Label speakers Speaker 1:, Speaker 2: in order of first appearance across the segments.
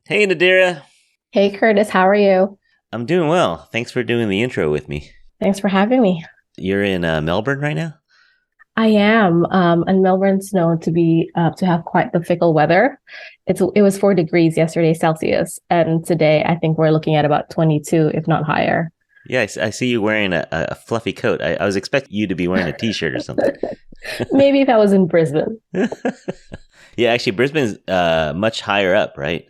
Speaker 1: Hey, Nadira.
Speaker 2: Hey Curtis, how are you?
Speaker 1: I'm doing well. Thanks for doing the intro with me.
Speaker 2: Thanks for having me.
Speaker 1: You're in Melbourne right now?
Speaker 2: I am, and Melbourne's known to have quite the fickle weather. It was 4 degrees yesterday Celsius, and today I think we're looking at about 22, if not higher.
Speaker 1: Yeah, I see you wearing a fluffy coat. I was expecting you to be wearing a t-shirt or something.
Speaker 2: Maybe if I was in Brisbane.
Speaker 1: Yeah, actually, Brisbane's much higher up, right?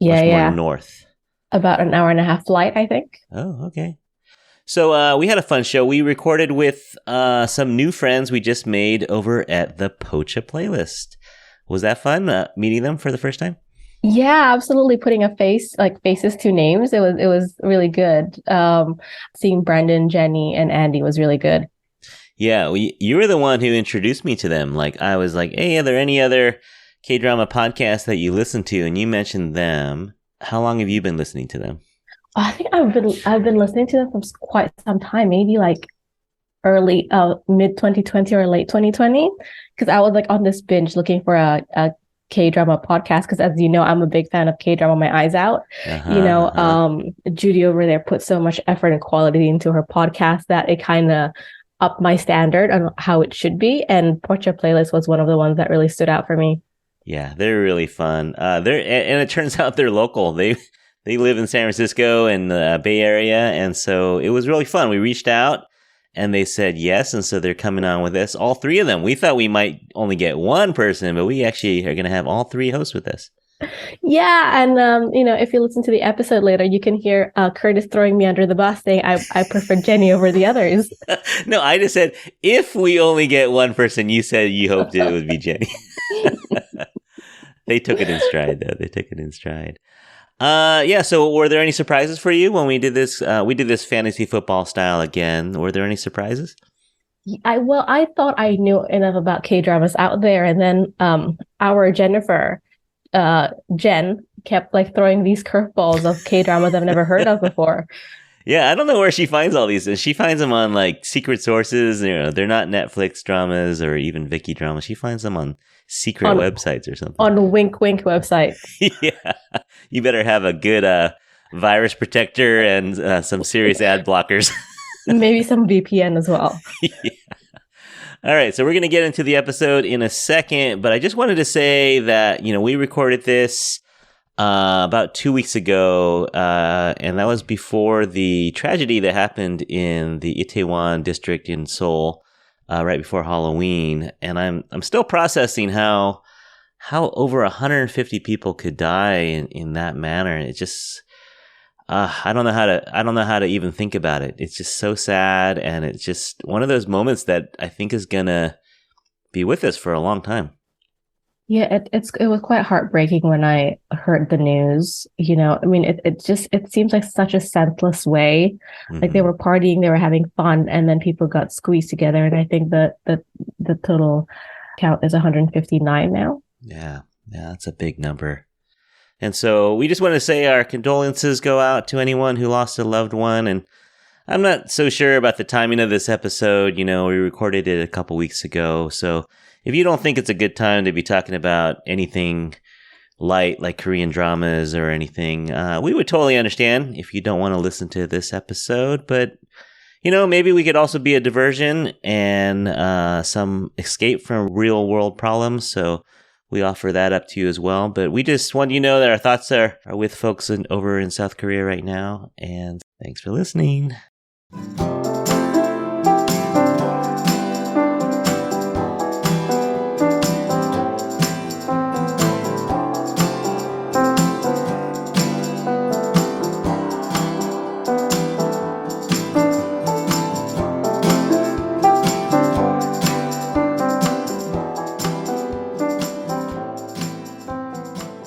Speaker 2: Yeah,
Speaker 1: Much more
Speaker 2: yeah,
Speaker 1: north.
Speaker 2: about an hour and a half flight, I think.
Speaker 1: Oh, okay. So we had a fun show. We recorded with some new friends we just made over at the Pocha playlist. Was that fun, meeting them for the first time?
Speaker 2: Yeah, absolutely. Putting a face, like faces to names. It was really good. Seeing Brandon, Jenny, and Andy was really good.
Speaker 1: Yeah, you were the one who introduced me to them. Like, I was like, hey, are there any other K-drama podcasts that you listen to? And you mentioned them. How long have you been listening to them?
Speaker 2: I think I've been listening to them for quite some time, maybe like early mid 2020 or late 2020, because I was like on this binge looking for a K-drama podcast, because as you know, I'm a big fan of K-drama My Eyes Out.
Speaker 1: Uh-huh, uh-huh.
Speaker 2: Judy over there put so much effort and quality into her podcast that it kind of upped my standard on how it should be, and Portrait Playlist was one of the ones that really stood out for me.
Speaker 1: Yeah, they're really fun. And it turns out they're local. They live in San Francisco and the Bay Area, and so it was really fun. We reached out, and they said yes, and so they're coming on with us. All three of them. We thought we might only get one person, but we actually are going to have all three hosts with us.
Speaker 2: Yeah, and if you listen to the episode later, you can hear Curtis throwing me under the bus, saying I prefer Jenny over the others.
Speaker 1: No, I just said if we only get one person. You said you hoped it would be Jenny. They took it in stride, though. They took it in stride. Yeah. So, were there any surprises for you when we did this? We did this fantasy football style again. Were there any surprises?
Speaker 2: I thought I knew enough about K dramas out there, and then our Jen kept like throwing these curveballs of K dramas I've never heard of before.
Speaker 1: Yeah, I don't know where she finds all these. She finds them on like secret sources. You know, they're not Netflix dramas or even Viki dramas. She finds them on secret
Speaker 2: on
Speaker 1: websites or something.
Speaker 2: on Wink Wink website.
Speaker 1: Yeah, you better have a good virus protector and some serious ad blockers.
Speaker 2: Maybe some VPN as well.
Speaker 1: Yeah. All right, so we're going to get into the episode in a second, but I just wanted to say that, we recorded this about 2 weeks ago, and that was before the tragedy that happened in the Itaewon district in Seoul, right before Halloween. And I'm still processing how over 150 people could die in that manner. It just I don't know how to even think about it. It's just so sad, and it's just one of those moments that I think is gonna be with us for a long time.
Speaker 2: Yeah, it was quite heartbreaking when I heard the news. I mean, it seems like such a senseless way. Like they
Speaker 1: Hmm.
Speaker 2: were partying, they were having fun, and then people got squeezed together. And I think that the total count is 159 now.
Speaker 1: Yeah, that's a big number. And so we just want to say our condolences go out to anyone who lost a loved one. And I'm not so sure about the timing of this episode. We recorded it a couple weeks ago. So if you don't think it's a good time to be talking about anything light like Korean dramas or anything, we would totally understand if you don't want to listen to this episode. But, maybe we could also be a diversion and some escape from real world problems. So we offer that up to you as well. But we just want you to know that our thoughts are with folks over in South Korea right now. And thanks for listening.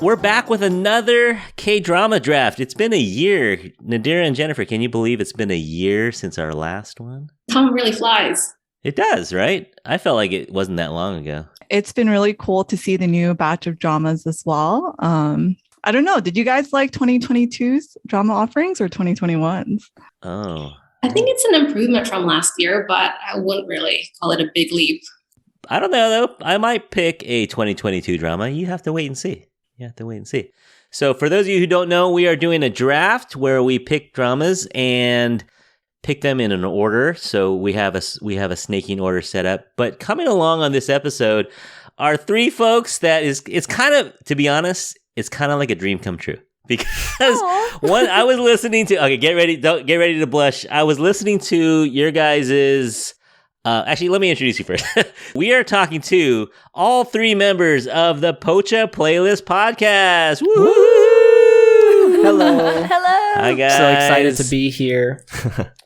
Speaker 1: We're back with another K-drama draft. It's been a year. Nadira and Jennifer, can you believe it's been a year since our last one?
Speaker 3: Time really flies.
Speaker 1: It does, right? I felt like it wasn't that long ago.
Speaker 4: It's been really cool to see the new batch of dramas as well. I don't know. Did you guys like 2022's drama offerings or 2021's?
Speaker 1: Oh.
Speaker 3: I think it's an improvement from last year, but I wouldn't really call it a big leap.
Speaker 1: I don't know, though. I might pick a 2022 drama. You have to wait and see. You have to wait and see. So for those of you who don't know, we are doing a draft where we pick dramas and pick them in an order. So we have a snaking order set up. But coming along on this episode are three folks that it's kind of, to be honest, it's kind of like a dream come true. Because one, I was listening to, okay, get ready to blush. I was listening to your guys's, actually, let me introduce you first. We are talking to all three members of the Pocha Playlist podcast. Woo!
Speaker 5: Hello.
Speaker 2: Hello.
Speaker 1: Hi, guys.
Speaker 5: So excited to be here.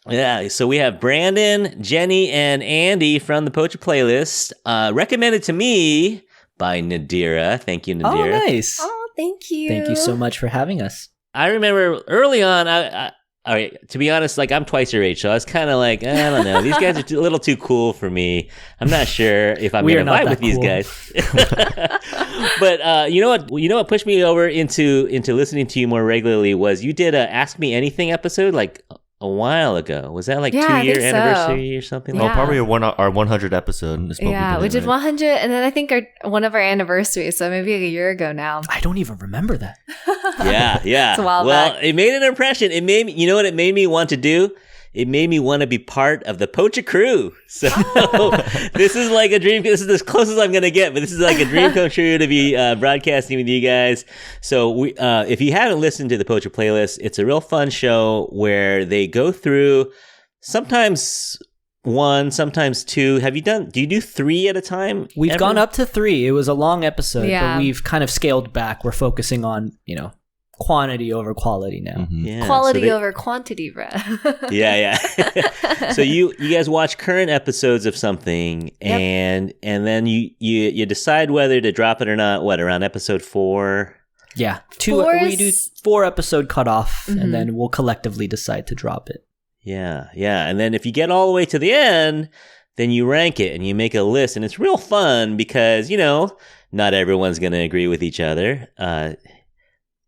Speaker 1: Yeah, so we have Brandon, Jenny, and Andy from the Pocha Playlist, recommended to me by Nadira. Thank you, Nadira.
Speaker 5: Oh, nice.
Speaker 2: Oh, thank you.
Speaker 5: Thank you so much for having us.
Speaker 1: I remember early on, all right, to be honest, like I'm twice your age, so I was kind of like, I don't know, these guys are a little too cool for me. I'm not sure if I'm going to vibe with these guys. But you know what pushed me over into listening to you more regularly was you did a Ask Me Anything episode like a while ago. Was that like 2-year anniversary or something?
Speaker 6: Oh, probably our 100 episode. Is what
Speaker 7: We did 100, and then I think one of our anniversaries, so maybe like a year ago now.
Speaker 5: I don't even remember that.
Speaker 1: Yeah.
Speaker 7: It's a while
Speaker 1: well,
Speaker 7: back.
Speaker 1: It made an impression. It made me, you know what it made me want to do? It made me want to be part of the Pocha crew. So this is like a dream. This is as close as I'm going to get, but this is like a dream come true to be broadcasting with you guys. So we, if you haven't listened to the Pocha Playlist, it's a real fun show where they go through sometimes one, sometimes two. Do you do 3 at a time?
Speaker 5: We've gone up to 3. It was a long episode,
Speaker 7: Yeah.
Speaker 5: but we've kind of scaled back. We're focusing on, quantity over quality now.
Speaker 6: Mm-hmm.
Speaker 1: Yeah,
Speaker 7: Quality over quantity, Brett.
Speaker 1: Yeah. So you guys watch current episodes of something, and then you decide whether to drop it or not. What, around episode 4?
Speaker 5: Yeah. We do 4 episode cutoff, and then we'll collectively decide to drop it.
Speaker 1: Yeah. And then if you get all the way to the end, then you rank it and you make a list, and it's real fun because not everyone's going to agree with each other.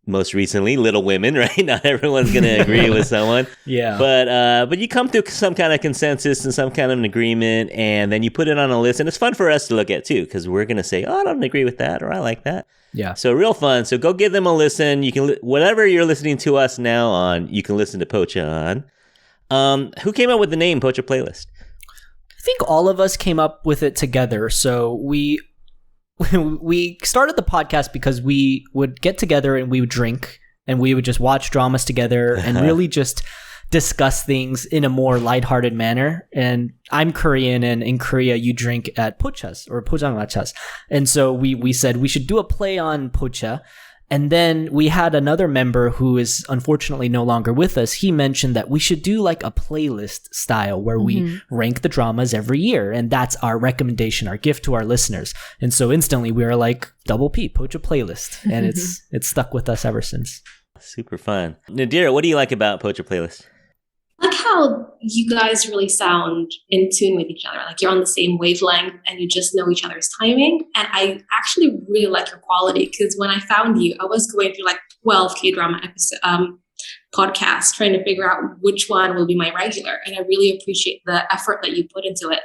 Speaker 1: Most recently, Little Women, right? Not everyone's going to agree with someone.
Speaker 5: Yeah.
Speaker 1: But you come to some kind of consensus and some kind of an agreement, and then you put it on a list, and it's fun for us to look at too, because we're going to say, oh, I don't agree with that, or I like that.
Speaker 5: Yeah.
Speaker 1: So real fun. So go give them a listen. You can, whatever you're listening to us now on, you can listen to Pocha on. Who came up with the name Pocha Playlist?
Speaker 5: I think all of us came up with it together. So we started the podcast because we would get together and we would drink and we would just watch dramas together and really just discuss things in a more lighthearted manner. And I'm Korean, and in Korea you drink at pochas or pojanggachas. And so we said we should do a play on pocha. And then we had another member who is unfortunately no longer with us. He mentioned that we should do like a playlist style where we rank the dramas every year. And that's our recommendation, our gift to our listeners. And so instantly we were like, double P, Pocha Playlist. And it's stuck with us ever since.
Speaker 1: Super fun. Nadira, what do you like about Pocha Playlist?
Speaker 3: I like how you guys really sound in tune with each other. Like you're on the same wavelength and you just know each other's timing. And I actually really like your quality, because when I found you, I was going through like 12 K-drama episode podcasts trying to figure out which one will be my regular. And I really appreciate the effort that you put into it.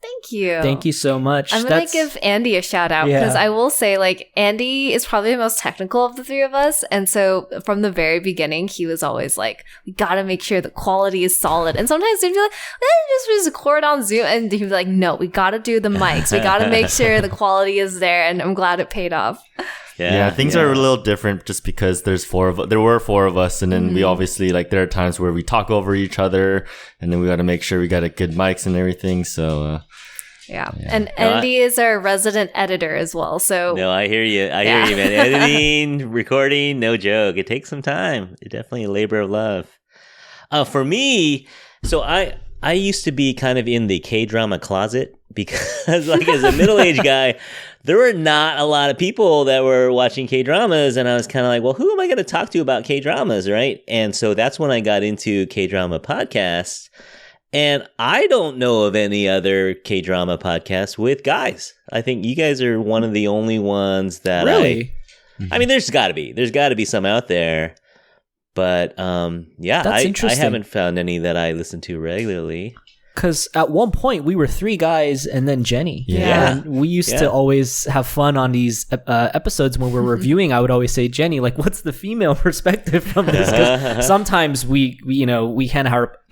Speaker 7: Thank you.
Speaker 5: Thank you so much.
Speaker 7: I'm going to give Andy a shout out because I will say, like, Andy is probably the most technical of the three of us. And so from the very beginning, he was always like, we got to make sure the quality is solid. And sometimes he'd be like, just record on Zoom. And he'd be like, no, we got to do the mics. We got to make sure the quality is there. And I'm glad it paid off.
Speaker 6: Yeah, things are a little different just because there were 4 of us, and then we obviously, like, there are times where we talk over each other, and then we got to make sure we got a good mics and everything. So
Speaker 7: yeah. And Andy is our resident editor as well. So
Speaker 1: no, I hear you, man. Editing, recording, no joke. It takes some time. It's definitely a labor of love. For me, so I used to be kind of in the K-drama closet because, like, as a middle-aged guy, there were not a lot of people that were watching K-dramas, and I was kind of like, well, who am I going to talk to about K-dramas, right? And so that's when I got into K-drama podcasts, and I don't know of any other K-drama podcasts with guys. I think you guys are one of the only ones that
Speaker 5: really?
Speaker 1: I mean, there's got to be some out there. But yeah,
Speaker 5: That's
Speaker 1: I
Speaker 5: interesting.
Speaker 1: haven't found any that I listen to regularly.
Speaker 5: Because at one point we were 3 guys and then Jenny.
Speaker 6: Yeah.
Speaker 5: And we used to always have fun on these episodes when we're reviewing. I would always say, Jenny, like, what's the female perspective from this? 'Cause sometimes we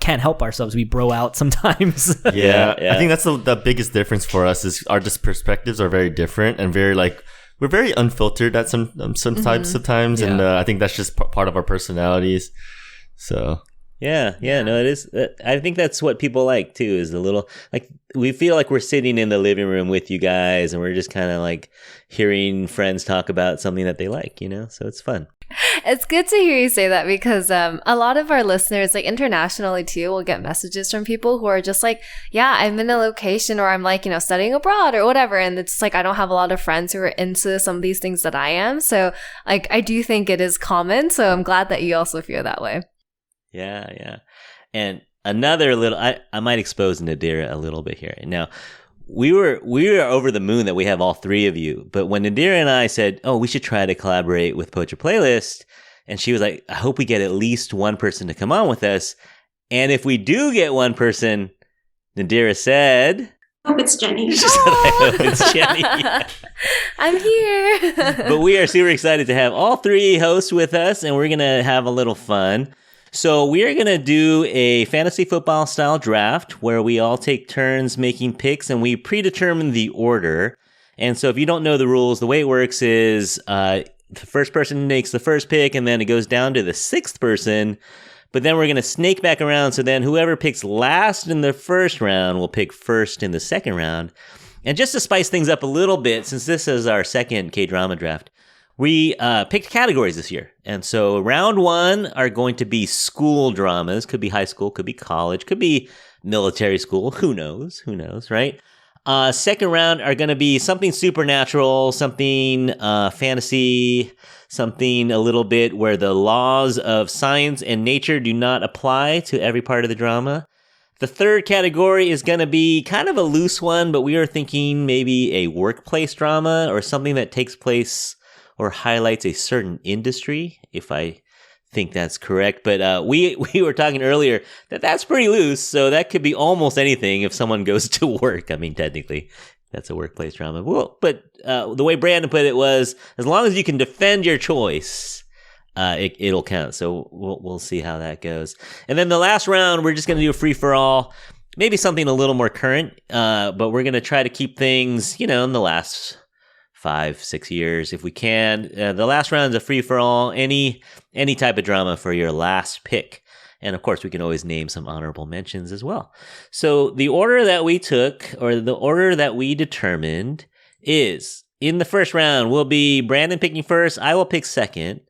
Speaker 5: can't help ourselves. We bro out sometimes.
Speaker 6: Yeah. I think that's the biggest difference for us is our just perspectives are very different and very like, we're very unfiltered at some types of times. And I think that's just part of our personalities. So...
Speaker 1: Yeah, no, it is. I think that's what people like too, is the little, like, we feel like we're sitting in the living room with you guys and we're just kind of like hearing friends talk about something that they like, you know? So it's fun.
Speaker 7: It's good to hear you say that because a lot of our listeners, like internationally too, will get messages from people who are just like, yeah, I'm in a location or I'm like, studying abroad or whatever. And it's like, I don't have a lot of friends who are into some of these things that I am. So like, I do think it is common. So I'm glad that you also feel that way.
Speaker 1: Yeah. And another little, I might expose Nadira a little bit here. Now, we were over the moon that we have all 3 of you. But when Nadira and I said, oh, we should try to collaborate with Pocha Playlist, and she was like, I hope we get at least one person to come on with us. And if we do get one person, Nadira said...
Speaker 3: I hope it's Jenny.
Speaker 1: She said, I hope it's Jenny. Yeah.
Speaker 7: I'm here.
Speaker 1: But we are super excited to have all 3 hosts with us, and we're going to have a little fun. So we are going to do a fantasy football style draft where we all take turns making picks and we predetermine the order. And so if you don't know the rules, the way it works is the first person makes the first pick and then it goes down to the 6th person. But then we're going to snake back around. So then whoever picks last in the first round will pick first in the second round. And just to spice things up a little bit, since this is our second K-drama draft, we picked categories this year. And so round 1 are going to be school dramas. Could be high school, could be college, could be military school. Who knows, right? Second round are going to be something supernatural, something fantasy, something a little bit where the laws of science and nature do not apply to every part of the drama. The third category is going to be kind of a loose one, but we are thinking maybe a workplace drama or something that takes place or highlights a certain industry, if I think that's correct. But we were talking earlier that's pretty loose, so that could be almost anything if someone goes to work. I mean, technically, that's a workplace drama. Well, but the way Brandon put it was, as long as you can defend your choice, it'll count. So we'll see how that goes. And then the last round, we're just going to do a free-for-all, maybe something a little more current, but we're going to try to keep things, in the last 5-6 years if we can. The last round is a free-for-all, any type of drama for your last pick. And of course, we can always name some honorable mentions as well. So the order that we took, or the order that we determined, is in the first round will be Brandon picking first, I will pick second,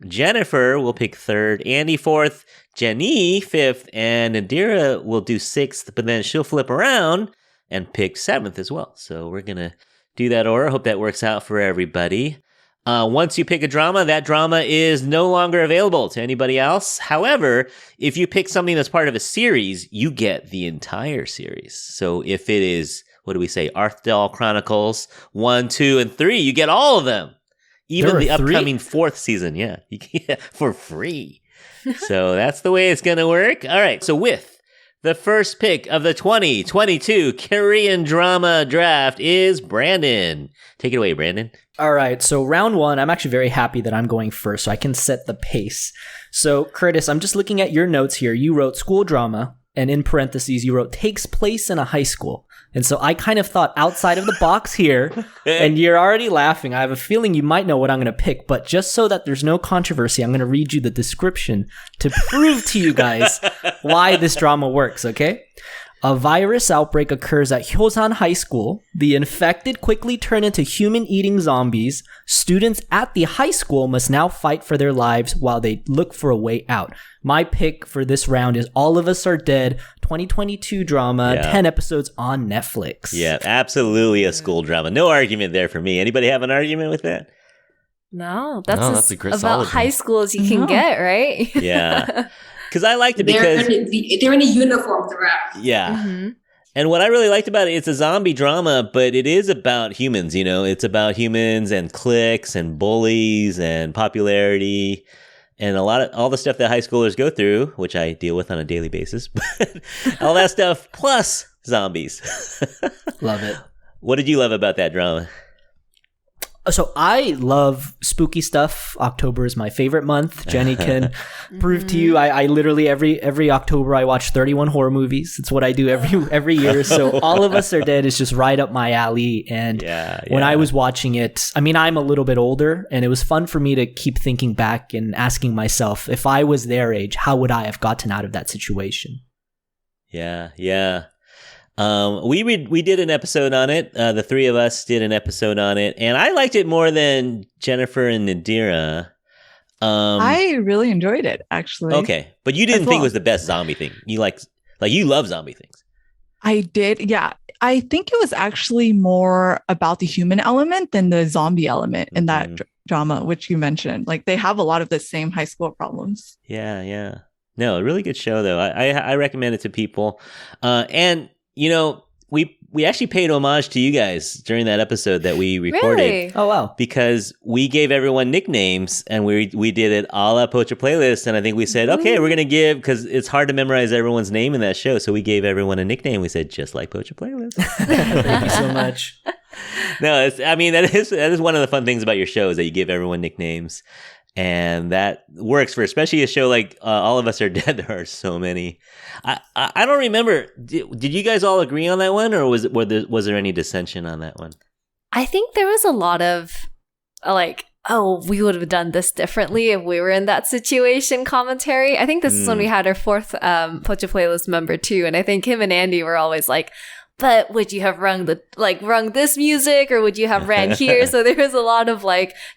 Speaker 1: Jennifer will pick third, Andy fourth, Jenny fifth, and Nadira will do sixth, but then she'll flip around and pick seventh as well. So we're going to do that order. Hope that works out for everybody. Once you pick a drama, that drama is no longer available to anybody else. However, if you pick something that's part of a series, you get the entire series. So if it is, what do we say, Arthdal Chronicles 1, 2, and 3, you get all of them. Even the upcoming 4th season, yeah, you get for free. So that's the way it's going to work. All right, so with the first pick of the 2022 Korean drama draft is Brandon. Take it away, Brandon.
Speaker 5: All right, so round one, I'm actually very happy that I'm going first, so I can set the pace. So, Curtis, I'm just looking at your notes here. You wrote school drama, and in parentheses, you wrote takes place in a high school. And so I kind of thought outside of the box here, and you're already laughing. I have a feeling you might know what I'm going to pick, but just so that there's no controversy, I'm going to read you the description to prove to you guys why this drama works, okay? A virus outbreak occurs at Hyosan High School. The infected quickly turn into human-eating zombies. Students at the high school must now fight for their lives while they look for a way out. My pick for this round is All of Us Are Dead, 2022 drama, 10 episodes on Netflix.
Speaker 1: Yeah, absolutely a school drama. No argument there for me. Anybody have an argument with that?
Speaker 7: No, that's
Speaker 6: a great
Speaker 7: about
Speaker 6: solid
Speaker 7: high
Speaker 6: one.
Speaker 7: school as you can get, right?
Speaker 1: Yeah. Because I liked it because...
Speaker 3: They're in a uniform throughout.
Speaker 1: Yeah.
Speaker 7: Mm-hmm.
Speaker 1: And what I really liked about it, it's a zombie drama, but it is about humans, you know? It's about humans and cliques and bullies and popularity. And all the stuff that high schoolers go through, which I deal with on a daily basis, but all that stuff plus zombies.
Speaker 5: Love it.
Speaker 1: What did you love about that drama?
Speaker 5: So I love spooky stuff. October is my favorite month. Jenny can prove to you. I literally every October I watch 31 horror movies. It's what I do every year. So All of Us Are Dead is just right up my alley. And when I was watching it, I mean, I'm a little bit older, and it was fun for me to keep thinking back and asking myself, if I was their age, how would I have gotten out of that situation?
Speaker 1: Yeah. We did an episode on it. The three of us did an episode on it, and I liked it more than Jennifer and Nadira.
Speaker 4: I really enjoyed it, actually.
Speaker 1: Okay, but you didn't think it was the best zombie thing. You you love zombie things.
Speaker 4: I did, yeah. I think it was actually more about the human element than the zombie element in that drama, which you mentioned. Like, they have a lot of the same high school problems.
Speaker 1: Yeah. No, a really good show though. I recommend it to people, and. We actually paid homage to you guys during that episode that we recorded.
Speaker 7: Really?
Speaker 5: Oh, wow.
Speaker 1: Because we gave everyone nicknames, and we did it a la Pocha Playlist. And I think we said, okay, we're going to because it's hard to memorize everyone's name in that show. So we gave everyone a nickname. We said, just like Pocha Playlist.
Speaker 5: Thank you so much.
Speaker 1: No, that is one of the fun things about your show is that you give everyone nicknames. And that works for especially a show like All of Us Are Dead. There are so many. I don't remember. Did you guys all agree on that one, or was there any dissension on that one?
Speaker 7: I think there was a lot of we would have done this differently if we were in that situation commentary. I think this is when we had our fourth Pocha Playlist member too, and I think him and Andy were always like, but would you have rung this music, or would you have ran here? So there was a lot of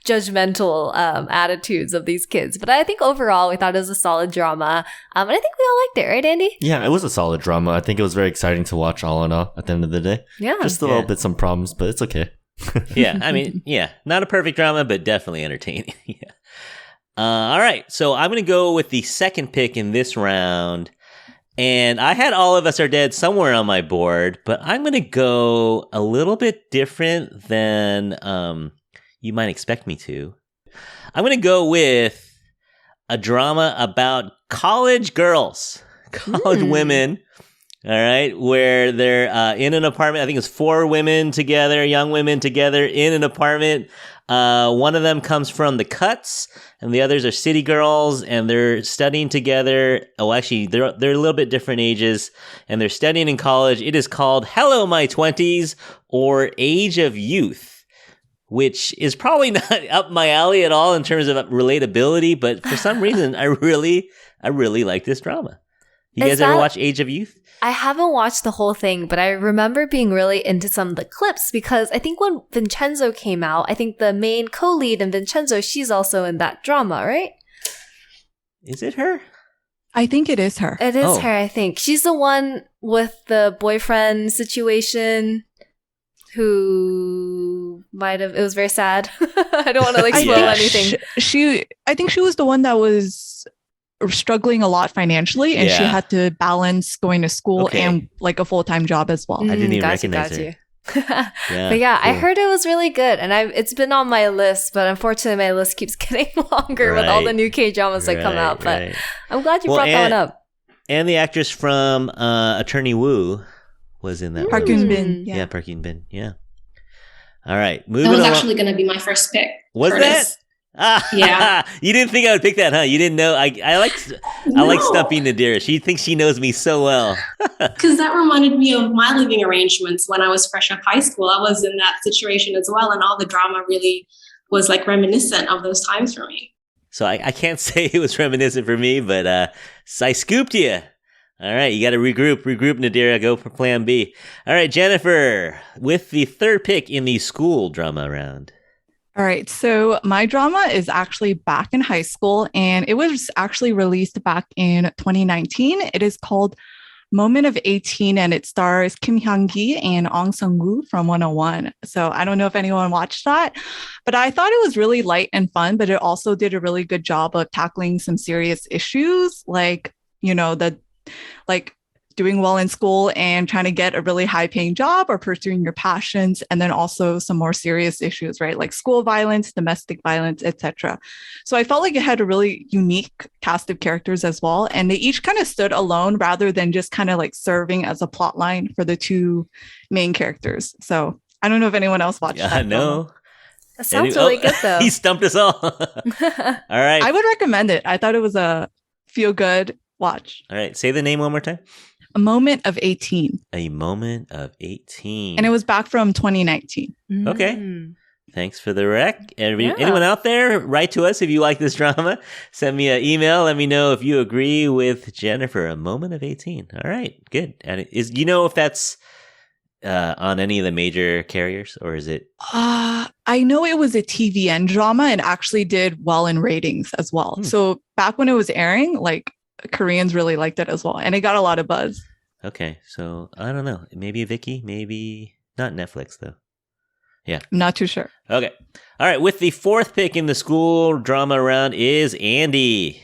Speaker 7: judgmental attitudes of these kids. But I think overall we thought it was a solid drama. And I think we all liked it, right, Andy?
Speaker 6: Yeah, it was a solid drama. I think it was very exciting to watch all in all at the end of the day.
Speaker 7: Yeah.
Speaker 6: Just a little bit some problems, but it's okay.
Speaker 1: Yeah, I mean, not a perfect drama, but definitely entertaining. Yeah. All right, so I'm going to go with the second pick in this round. And I had All of Us Are Dead somewhere on my board, but I'm going to go a little bit different than you might expect me to. I'm going to go with a drama about college girls, college women, all right, where they're in an apartment. I think it's 4 women together, young women together in an apartment. One of them comes from the Cuts, and the others are city girls, and they're studying together. Oh, actually, they're a little bit different ages, and they're studying in college. It is called Hello, My 20s, or Age of Youth, which is probably not up my alley at all in terms of relatability, but for some reason, I really like this drama. You guys ever watch Age of Youth?
Speaker 7: I haven't watched the whole thing, but I remember being really into some of the clips because I think when Vincenzo came out, I think the main co-lead in Vincenzo, she's also in that drama, right?
Speaker 1: Is it her?
Speaker 4: I think it is her.
Speaker 7: It is her, I think. She's the one with the boyfriend situation who it was very sad. I don't want to spoil anything.
Speaker 4: I think she was the one that was struggling a lot financially, and she had to balance going to school and a full-time job as well.
Speaker 1: I didn't even recognize her.
Speaker 7: But cool. I heard it was really good, and it's been on my list, but unfortunately my list keeps getting longer with all the new K-dramas that come out. But I'm glad you brought that one up.
Speaker 1: And the actress from Attorney Woo was in that.
Speaker 4: Park Eun Bin.
Speaker 1: Yeah, Park Eun Bin. Yeah. All right, moving
Speaker 3: on. That was
Speaker 1: along.
Speaker 3: actually going to be my first pick.
Speaker 1: Was
Speaker 3: Curtis.
Speaker 1: that?
Speaker 3: Yeah.
Speaker 1: You didn't think I would pick that, huh? You didn't know. I like stumping Nadira. She thinks she knows me so well.
Speaker 3: Because that reminded me of my living arrangements when I was fresh out of high school. I was in that situation as well, and all the drama really was reminiscent of those times for me.
Speaker 1: So I can't say it was reminiscent for me, but I scooped you. All right, you got to regroup, Nadira. Go for plan B. All right, Jennifer, with the third pick in the school drama round.
Speaker 4: All right, so my drama is actually back in high school, and it was actually released back in 2019. It is called Moment of 18, and it stars Kim Hyung-gi and Ong Sung-woo from 101. So I don't know if anyone watched that, but I thought it was really light and fun, but it also did a really good job of tackling some serious issues, doing well in school and trying to get a really high paying job or pursuing your passions. And then also some more serious issues, right? Like school violence, domestic violence, etc. So I felt like it had a really unique cast of characters as well. And they each kind of stood alone rather than just kind of like serving as a plot line for the two main characters. So I don't know if anyone else watched that.
Speaker 1: No.
Speaker 7: That sounds really good though.
Speaker 1: He stumped us all. All right.
Speaker 4: I would recommend it. I thought it was a feel good watch.
Speaker 1: All right. Say the name one more time.
Speaker 4: A Moment of 18.
Speaker 1: A Moment of 18.
Speaker 4: And it was back from 2019.
Speaker 1: Okay. Thanks for the rec. Anyone out there, write to us if you like this drama. Send me an email. Let me know if you agree with Jennifer. A Moment of 18. All right. Good. And you know if that's on any of the major carriers, or is it?
Speaker 4: I know it was a TVN drama and actually did well in ratings as well. So back when it was airing, like Koreans really liked it as well. And it got a lot of buzz.
Speaker 1: Okay. So I don't know. Maybe Vicky, maybe not Netflix though. Yeah.
Speaker 4: I'm not too sure.
Speaker 1: Okay. All right. With the fourth pick in the school drama round is Andy.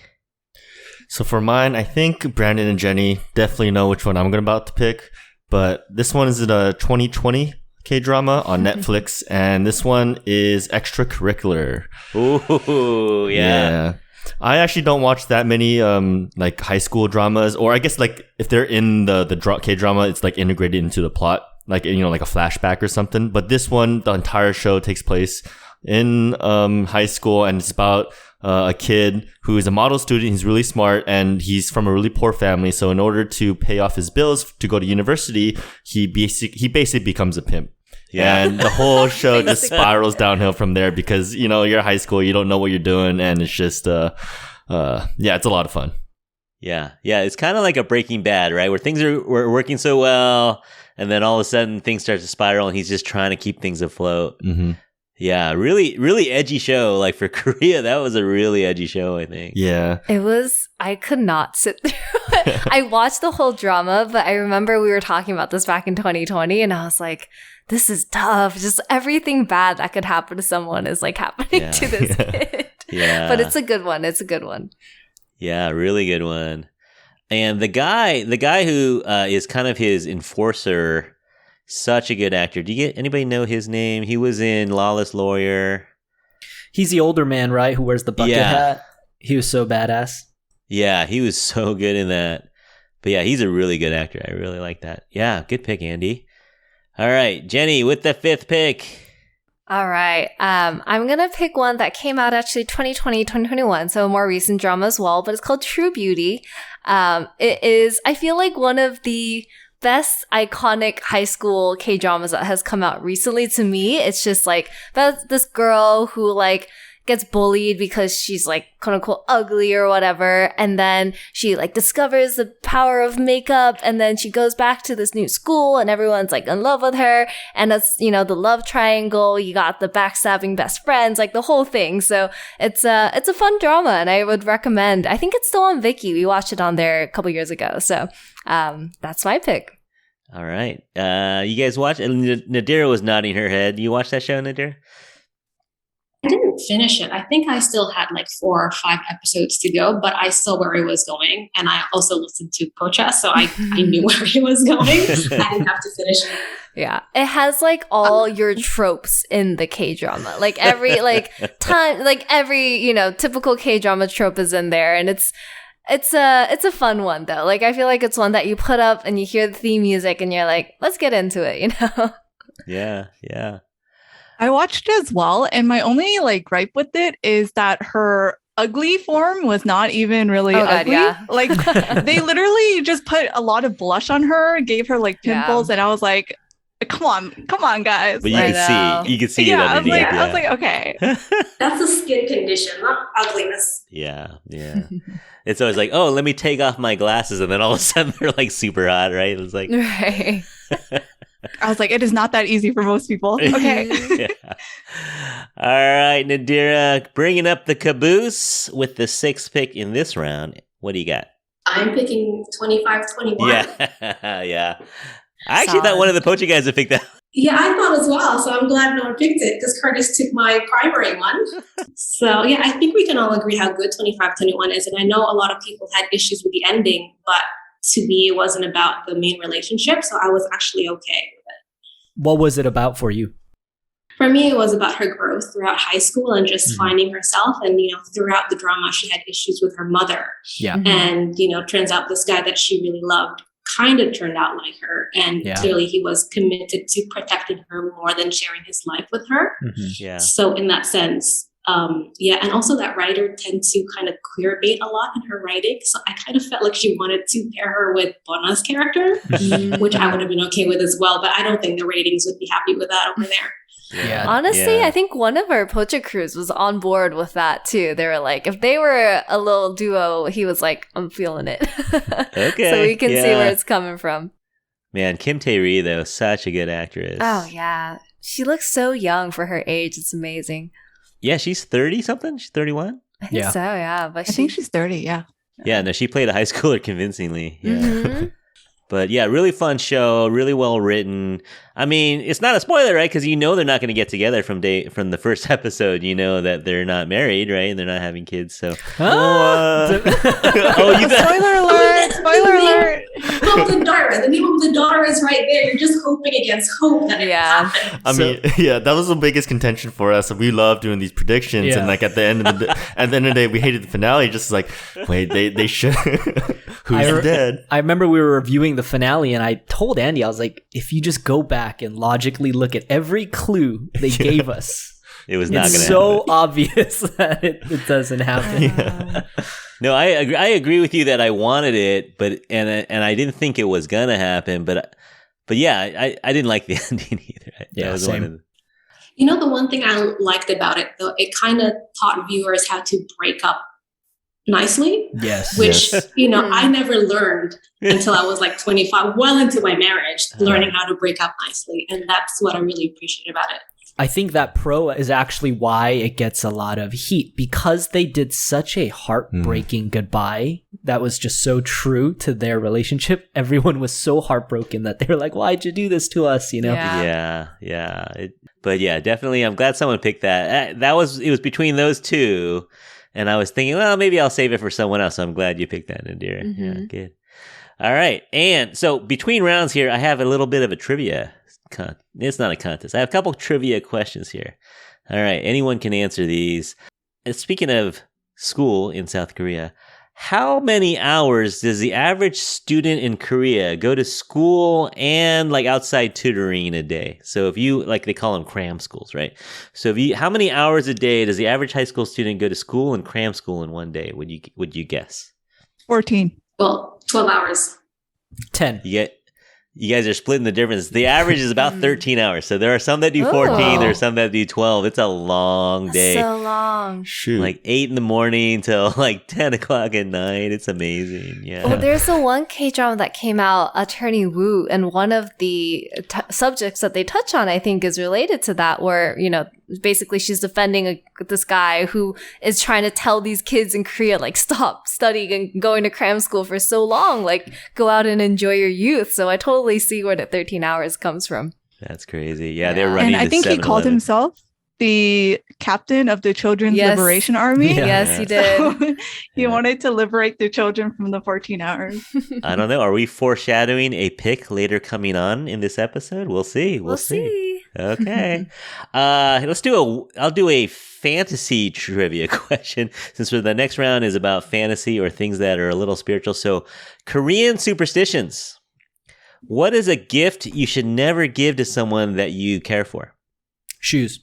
Speaker 6: So for mine, I think Brandon and Jenny definitely know which one I'm about to pick. But this one is a 2020 K-drama on Netflix. And this one is Extracurricular.
Speaker 1: Ooh, yeah.
Speaker 6: I actually don't watch that many like high school dramas, or I guess like if they're in the K-drama, it's like integrated into the plot, like, you know, like a flashback or something. But this one, the entire show takes place in high school, and it's about a kid who is a model student. He's really smart, and he's from a really poor family. So in order to pay off his bills to go to university, he basically becomes a pimp. Yeah. And the whole show just spirals downhill from there because, you know, you're high school, you don't know what you're doing, and it's just it's a lot of fun.
Speaker 1: Yeah. It's kind of like a Breaking Bad, right? Where things were working so well, and then all of a sudden things start to spiral, and he's just trying to keep things afloat.
Speaker 6: Mm-hmm.
Speaker 1: Yeah, really, really edgy show. Like for Korea, that was a really edgy show, I think.
Speaker 6: Yeah.
Speaker 7: It was, I could not sit through it. I watched the whole drama, but I remember we were talking about this back in 2020, and I was like, this is tough. Just everything bad that could happen to someone is like happening to this kid.
Speaker 1: Yeah.
Speaker 7: But it's a good one. It's a good one.
Speaker 1: Yeah, really good one. And the guy who is kind of his enforcer, such a good actor. Anybody know his name? He was in Lawless Lawyer.
Speaker 5: He's the older man, right? Who wears the bucket hat. He was so badass.
Speaker 1: Yeah, he was so good in that. But yeah, he's a really good actor. I really like that. Yeah, good pick, Andy. All right, Jenny with the fifth pick.
Speaker 7: All right. I'm going to pick one that came out actually 2020, 2021, so a more recent drama as well, but it's called True Beauty. It is, I feel like, one of the best iconic high school K-dramas that has come out recently to me. It's just like about this girl who like gets bullied because she's like quote unquote ugly or whatever, and then she like discovers the power of makeup, and then she goes back to this new school and everyone's like in love with her, and it's, you know, the love triangle, you got the backstabbing best friends, like the whole thing. So it's a fun drama, and I would recommend. I think it's still on Viki. We watched it on there a couple years ago, so that's my pick.
Speaker 1: All right, you guys watch? Nadira was nodding her head. You watched that show, Nadira?
Speaker 3: I didn't finish it. I think I still had like 4 or 5 episodes to go, but I saw where it was going. And I also listened to Pocha, so I knew where it was going. I didn't have to finish it.
Speaker 7: Yeah. It has like all your tropes in the K-drama. Like every like time, like every, you know, typical K-drama trope is in there. And it's a fun one though. Like I feel like it's one that you put up and you hear the theme music and you're like, let's get into it, you know?
Speaker 1: Yeah.
Speaker 4: I watched it as well, and my only like gripe with it is that her ugly form was not even really ugly. God, yeah. Like they literally just put a lot of blush on her, gave her like pimples, and I was like, come on, guys.
Speaker 1: But you could see it underneath.
Speaker 4: I was like, okay.
Speaker 3: That's a skin condition, not ugliness.
Speaker 1: Yeah. It's always like, oh, let me take off my glasses, and then all of a sudden they're like super hot, right? It's like,
Speaker 7: right.
Speaker 4: I was like, it is not that easy for most people. Okay.
Speaker 1: Yeah. All right, Nadira, bringing up the caboose with the 6th pick in this round. What do you got?
Speaker 3: I'm picking 25-21.
Speaker 1: Yeah. I actually thought one of the Pocha guys would pick that.
Speaker 3: Yeah, I thought as well. So I'm glad no one picked it because Curtis took my primary one. So yeah, I think we can all agree how good 25-21 is. And I know a lot of people had issues with the ending, but to me, it wasn't about the main relationship. So I was actually okay with it.
Speaker 5: What was it about for you?
Speaker 3: For me, it was about her growth throughout high school and just finding herself. And, throughout the drama, she had issues with her mother.
Speaker 5: Yeah.
Speaker 3: And, turns out this guy that she really loved kind of turned out like her. And clearly he was committed to protecting her more than sharing his life with her.
Speaker 1: Yeah.
Speaker 3: So in that sense, and also that writer tends to kind of queer bait a lot in her writing. So I kind of felt like she wanted to pair her with Bona's character, which I would have been okay with as well. But I don't think the ratings would be happy with that over there.
Speaker 5: Yeah.
Speaker 7: Honestly, I think one of our Pocha crews was on board with that too. They were like, if they were a little duo, he was like, I'm feeling it.
Speaker 1: Okay.
Speaker 7: So we can see where it's coming from.
Speaker 1: Man, Kim Tae-ri, though, such a good actress.
Speaker 7: Oh, yeah. She looks so young for her age. It's amazing.
Speaker 1: Yeah, she's 30-something? She's 31?
Speaker 7: I think so, yeah. But
Speaker 4: I think she's 30, yeah.
Speaker 1: Yeah, no, she played a high schooler convincingly. Yeah.
Speaker 7: Mm-hmm.
Speaker 1: But yeah, really fun show, really well written. I mean, it's not a spoiler, right? Because they're not going to get together from the first episode. You know that they're not married, right? And they're not having kids. So,
Speaker 5: Ah!
Speaker 1: oh, you thought?
Speaker 4: Spoiler alert! Spoiler alert!
Speaker 3: The daughter. The name of the daughter is right there. You're just hoping against hope that it happens.
Speaker 6: I mean, that was the biggest contention for us. We love doing these predictions, and like at the end of the day, we hated the finale. Just like, wait, they should. Who's dead?
Speaker 5: I remember we were reviewing the finale, and I told Andy, I was like, if you just go back and logically look at every clue they gave us,
Speaker 1: it was not going to happen.
Speaker 5: It's so obvious that it doesn't happen.
Speaker 1: Yeah. No, I agree with you that I wanted it, but I didn't think it was going to happen, but yeah, I didn't like the ending either.
Speaker 5: Yeah, same.
Speaker 3: The one thing I liked about it, though, it kind of taught viewers how to break up nicely.
Speaker 5: Yes.
Speaker 3: Which, I never learned until I was like 25, well into my marriage, learning how to break up nicely. And that's what I really appreciate about it.
Speaker 5: I think that pro is actually why it gets a lot of heat, because they did such a heartbreaking goodbye that was just so true to their relationship. Everyone was so heartbroken that they were like, why'd you do this to us?
Speaker 1: Yeah. But yeah, definitely. I'm glad someone picked that. It was between those two. And I was thinking, well, maybe I'll save it for someone else. So I'm glad you picked that, Nadira.
Speaker 7: Mm-hmm.
Speaker 1: Yeah, good. All right. And so between rounds here, I have a little bit of a trivia. It's not a contest. I have a couple trivia questions here. All right. Anyone can answer these. And speaking of school in South Korea, how many hours does the average student in Korea go to school and like outside tutoring a day? So if you, like they call them cram schools, right? So how many hours a day does the average high school student go to school and cram school in one day? Would you guess?
Speaker 4: 14.
Speaker 3: Well, 12 hours.
Speaker 5: 10.
Speaker 1: You guys are splitting the difference. The average is about 13 hours. So there are some that do 14. There are some that do 12. It's a long day.
Speaker 7: So long.
Speaker 6: Shoot.
Speaker 1: Like 8 in the morning till like 10 o'clock at night. It's amazing. Yeah.
Speaker 7: Well, there's the one K-drama that came out, Attorney Woo, and one of the subjects that they touch on, I think, is related to that, where, basically she's defending this guy who is trying to tell these kids in Korea, like, stop studying and going to cram school for so long, like, go out and enjoy your youth. So I totally see where the 13 hours comes from.
Speaker 1: That's crazy. Yeah, they're running.
Speaker 4: And I think he called himself the captain of the Children's Liberation Army.
Speaker 7: Yeah. Yes, he did.
Speaker 4: So he wanted to liberate the children from the 14 hours.
Speaker 1: I don't know. Are we foreshadowing a pick later coming on in this episode? We'll see. We'll see. Okay. I'll do a fantasy trivia question, since the next round is about fantasy or things that are a little spiritual. So, Korean superstitions. What is a gift you should never give to someone that you care for?
Speaker 5: Shoes.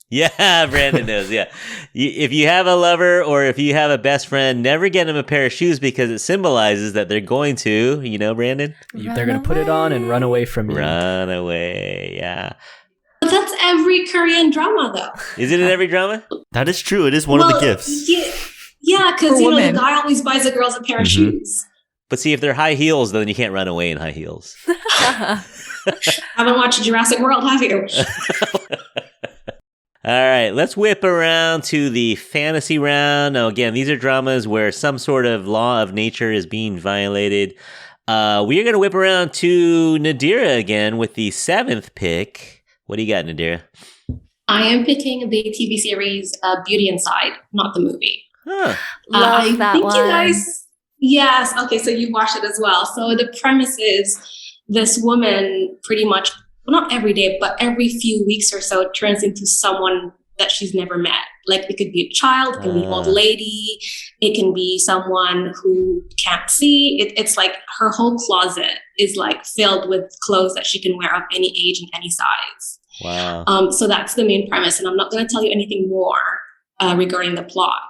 Speaker 1: Yeah, Brandon knows. Yeah. If you have a lover or if you have a best friend, never get them a pair of shoes, because it symbolizes that they're going to, Brandon?
Speaker 5: They're going to put it on and run away from you.
Speaker 1: Run away. Yeah.
Speaker 3: But that's every Korean drama, though.
Speaker 1: Is it in every drama?
Speaker 6: That is true. It is one of the gifts.
Speaker 3: Yeah, because, the guy always buys the girls a pair of shoes.
Speaker 1: But see, if they're high heels, then you can't run away in high heels.
Speaker 3: Haven't watched Jurassic World, have you?
Speaker 1: All right, let's whip around to the fantasy round. Now, again, these are dramas where some sort of law of nature is being violated. We are going to whip around to Nadira again with the 7th pick. What do you got, Nadira?
Speaker 3: I am picking the TV series Beauty Inside, not the movie.
Speaker 1: Huh.
Speaker 7: Love that one.
Speaker 3: You guys... Yes. Okay. So you watched it as well. So the premise is this woman pretty much, well, not every day, but every few weeks or so turns into someone that she's never met. Like it could be a child, it can be an old lady, it can be someone who can't see. It's like her whole closet is like filled with clothes that she can wear of any age and any size.
Speaker 1: Wow.
Speaker 3: So that's the main premise. And I'm not going to tell you anything more regarding the plot.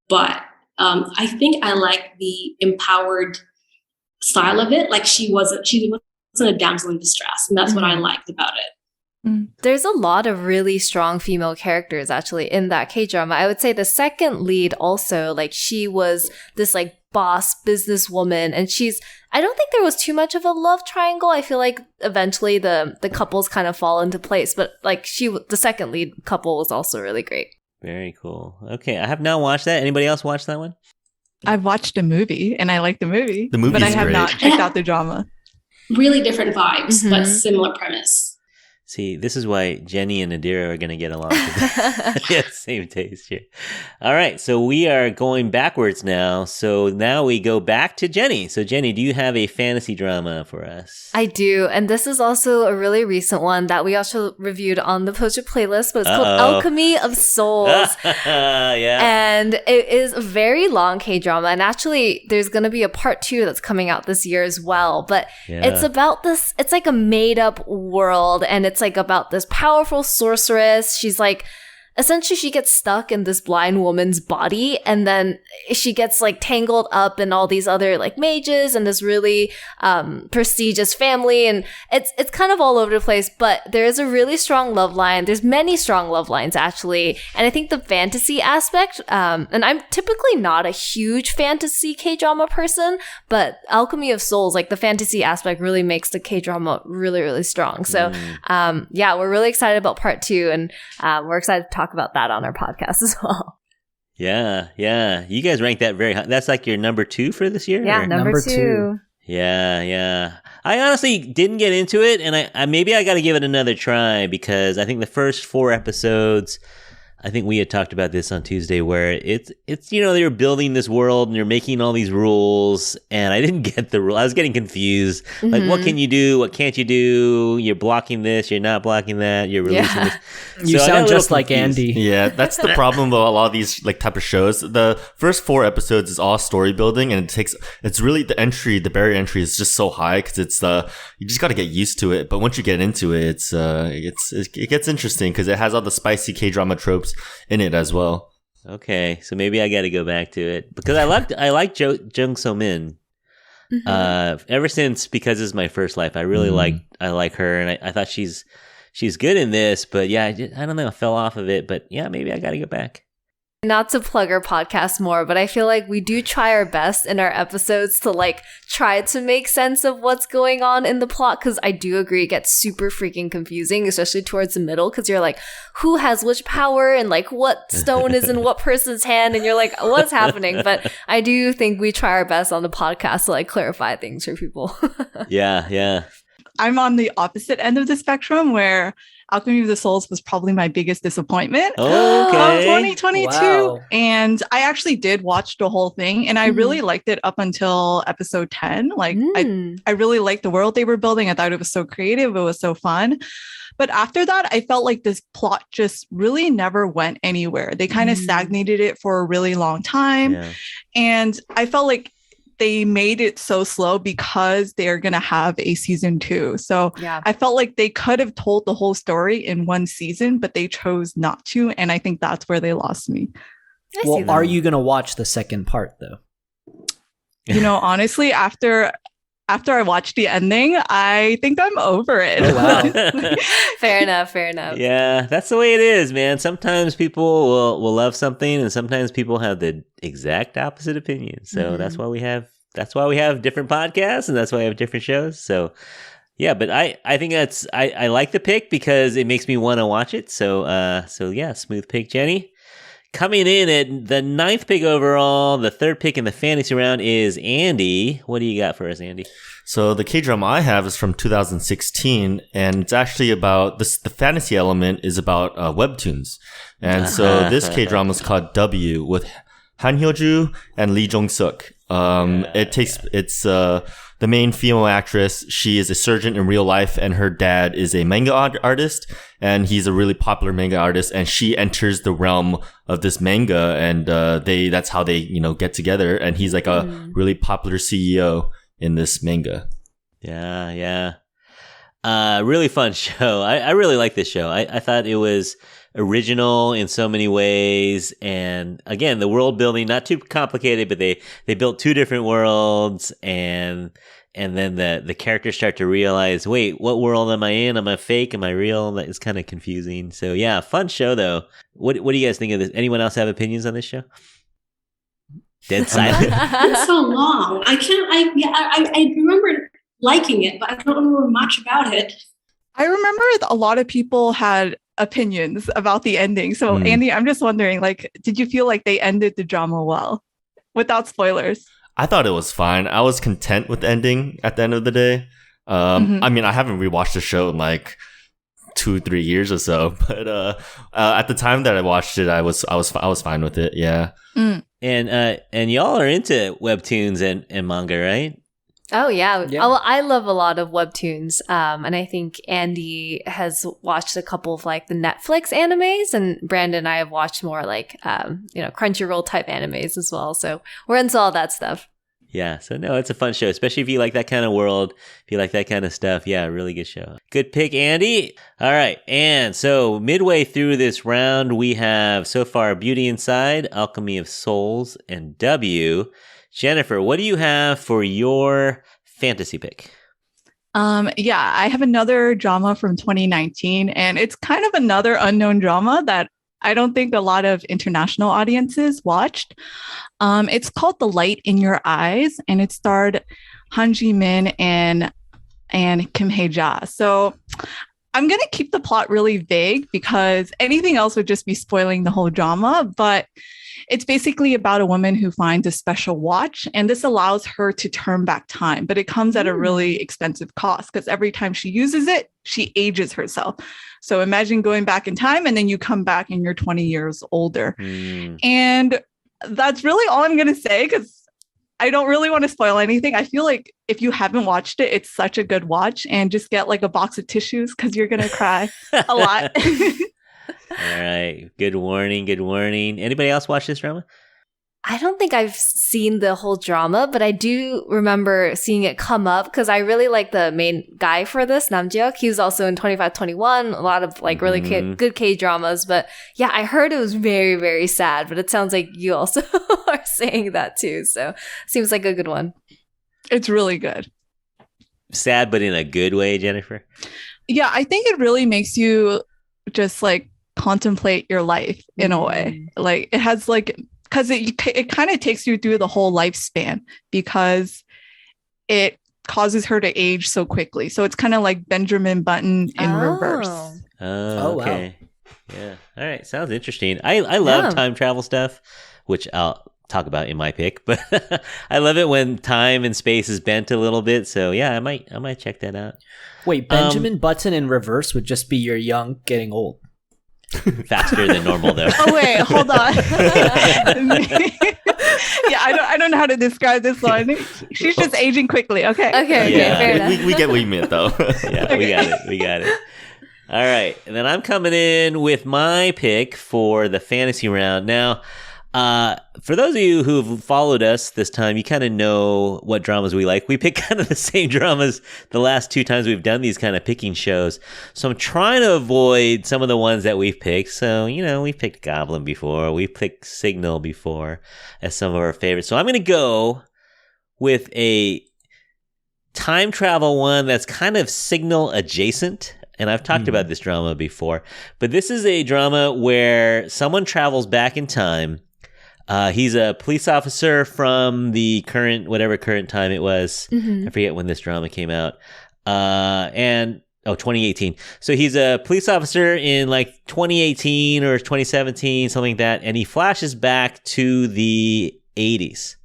Speaker 3: But I think I like the empowered style of it. Like she wasn't a damsel in distress. And that's what I liked about it.
Speaker 7: There's a lot of really strong female characters actually in that K-drama. I would say the second lead also, like she was this like boss businesswoman, and I don't think there was too much of a love triangle. I feel like eventually the couples kind of fall into place, but like the second lead couple was also really great.
Speaker 1: Very cool. Okay, I have not watched that. Anybody else watch that one?
Speaker 4: I've watched a movie and I like the movie.
Speaker 6: The movie
Speaker 4: but
Speaker 6: is
Speaker 4: I have
Speaker 6: great.
Speaker 4: not checked out the drama.
Speaker 3: Really different vibes, but similar premise.
Speaker 1: See, this is why Jenny and Nadira are going to get along. Yeah, same taste here. All right, so we are going backwards now. So now we go back to Jenny. So Jenny, do you have a fantasy drama for us?
Speaker 7: I do, and this is also a really recent one that we also reviewed on the Pocha playlist, but it's called Alchemy of Souls.
Speaker 1: Yeah.
Speaker 7: And it is a very long K-drama, and actually there's going to be a part 2 that's coming out this year as well, but it's about this, it's like a made-up world, and it's like about this powerful sorceress. She's like, essentially she gets stuck in this blind woman's body, and then she gets like tangled up in all these other like mages and this really prestigious family, and it's kind of all over the place, but there is a really strong love line. There's many strong love lines actually, and I think the fantasy aspect, and I'm typically not a huge fantasy K-drama person, but Alchemy of Souls, like the fantasy aspect really makes the K-drama really, really strong. So yeah, we're really excited about part 2, and we're excited to talk about that on our podcast as well.
Speaker 1: Yeah. You guys rank that very high. That's like your number 2 for this year?
Speaker 7: Yeah, number 2.
Speaker 1: Yeah. I honestly didn't get into it, and I maybe I got to give it another try, because I think the first 4 episodes, I think we had talked about this on Tuesday, where it's they were building this world and you're making all these rules, and I didn't get the rule. I was getting confused. Like, what can you do? What can't you do? You're blocking this. You're not blocking that. You're releasing this.
Speaker 5: You sound just like Andy.
Speaker 6: Yeah, that's the problem with a lot of these like type of shows. The first 4 episodes is all story building, and it's really the barrier entry is just so high, because it's you just got to get used to it. But once you get into it, it gets interesting, because it has all the spicy K-drama tropes in it as well.
Speaker 1: Okay, so maybe I got to go back to it, because I like Jung So Min. Ever since Because It's My First Life, I really like her, and I thought she's good in this, but yeah, I don't know, I fell off of it, but yeah, maybe I got to go back.
Speaker 7: Not to plug our podcast more, but I feel like we do try our best in our episodes to like try to make sense of what's going on in the plot, because I do agree it gets super freaking confusing, especially towards the middle, because you're like, who has which power and like what stone is in what person's hand, and you're like, what's happening? But I do think we try our best on the podcast to like clarify things for people.
Speaker 1: Yeah.
Speaker 4: I'm on the opposite end of the spectrum, where Alchemy of the Souls was probably my biggest disappointment of 2022. Wow. And I actually did watch the whole thing, and I really liked it up until episode 10. Like I really liked the world they were building. I thought it was so creative. It was so fun. But after that, I felt like this plot just really never went anywhere. They kind of stagnated it for a really long time. Yeah. And I felt like they made it so slow because they're going to have a season 2. So I felt like they could have told the whole story in one season, but they chose not to. And I think that's where they lost me.
Speaker 5: Well, are you going to watch the second part though?
Speaker 4: Honestly, after I watched the ending, I think I'm over it.
Speaker 5: Oh, wow.
Speaker 7: Fair enough.
Speaker 1: Yeah, that's the way it is, man. Sometimes people will love something, and sometimes people have the exact opposite opinion. So that's why we have different podcasts, and that's why we have different shows. So yeah, but I think I like the pick because it makes me want to watch it. So yeah, smooth pick, Jenny. Coming in at the 9th pick overall, the 3rd pick in the fantasy round is Andy. What do you got for us, Andy?
Speaker 6: So the K-drama I have is from 2016, and it's actually about this. The fantasy element is about webtoons, and so this K-drama is called W with Han Hyo-ju and Lee Jong-suk. It's the main female actress. She is a surgeon in real life, and her dad is a manga artist, and he's a really popular manga artist. And she enters the realm of this manga, and that's how they get together. And he's like a really popular CEO in this manga.
Speaker 1: Yeah. Really fun show. I really like this show. I thought it was original in so many ways, and again, the world building not too complicated, but they built two different worlds, and then the characters start to realize, wait, what world am I in? Am I fake? Am I real? That is kind of confusing. So yeah, fun show though. What do you guys think of this? Anyone else have opinions on this show? Dead silent.
Speaker 3: It's so long. I remember liking it, but I don't remember much about it.
Speaker 4: I remember a lot of people had opinions about the ending. So Andy, I'm just wondering, like, did you feel like they ended the drama well without spoilers?
Speaker 6: I thought it was fine. I was content with the ending at the end of the day. I mean, I haven't rewatched the show in like 2-3 years or so, but at the time that I watched it, I was fine with it. Yeah.
Speaker 1: And y'all are into webtoons and manga, right?
Speaker 7: Oh, yeah. I love a lot of webtoons. And I think Andy has watched a couple of like the Netflix animes, and Brandon and I have watched more like, Crunchyroll type animes as well. So we're into all that stuff.
Speaker 1: Yeah. So no, it's a fun show, especially if you like that kind of world, if you like that kind of stuff. Yeah, really good show. Good pick, Andy. All right. And so midway through this round, we have so far Beauty Inside, Alchemy of Souls, and W. Jennifer, what do you have for your fantasy pick?
Speaker 4: I have another drama from 2019, and it's kind of another unknown drama that I don't think a lot of international audiences watched. It's called The Light in Your Eyes, and it starred Han Ji-min and Kim Hae-ja. So I'm going to keep the plot really vague because anything else would just be spoiling the whole drama, but it's basically about a woman who finds a special watch, and this allows her to turn back time, but it comes at a really expensive cost because every time she uses it, she ages herself. So imagine going back in time and then you come back and you're 20 years older. And that's really all I'm going to say because I don't really want to spoil anything. I feel like if you haven't watched it, it's such a good watch, and just get like a box of tissues because you're going to cry a lot.
Speaker 1: All right. Good warning. Anybody else watch this drama?
Speaker 7: I don't think I've seen the whole drama, but I do remember seeing it come up because I really like the main guy for this, Nam Ji-hyuk. He was also in 2521, a lot of like really good K-dramas. But yeah, I heard it was very, very sad, but it sounds like you also are saying that too. So seems like a good one.
Speaker 4: It's really good.
Speaker 1: Sad, but in a good way, Jennifer?
Speaker 4: Yeah, I think it really makes you just like contemplate your life in a way. Like it has like, because it kind of takes you through the whole lifespan because it causes her to age so quickly. So it's kind of like Benjamin Button in reverse.
Speaker 1: Oh, okay. Wow. Yeah. All right. Sounds interesting. I love time travel stuff, which I'll talk about in my pick, but I love it when time and space is bent a little bit. So yeah, I might check that out.
Speaker 5: Wait, Benjamin Button in reverse would just be you're young getting old.
Speaker 1: Faster than normal though.
Speaker 4: Oh wait, hold on. Yeah, I don't know how to describe this one. She's just aging quickly. Okay.
Speaker 7: Fair enough.
Speaker 6: We get what you meant though.
Speaker 1: Yeah, okay. We got it. All right, and then I'm coming in with my pick for the fantasy round. Now, for those of you who've followed us this time, you kind of know what dramas we like. We pick kind of the same dramas the last two times we've done these kind of picking shows. So I'm trying to avoid some of the ones that we've picked. So, we've picked Goblin before. We've picked Signal before as some of our favorites. So I'm going to go with a time travel one that's kind of Signal adjacent. And I've talked about this drama before. But this is a drama where someone travels back in time. He's a police officer from the whatever current time it was. I forget when this drama came out. 2018. So he's a police officer in like 2018 or 2017, something like that. And he flashes back to the 80s.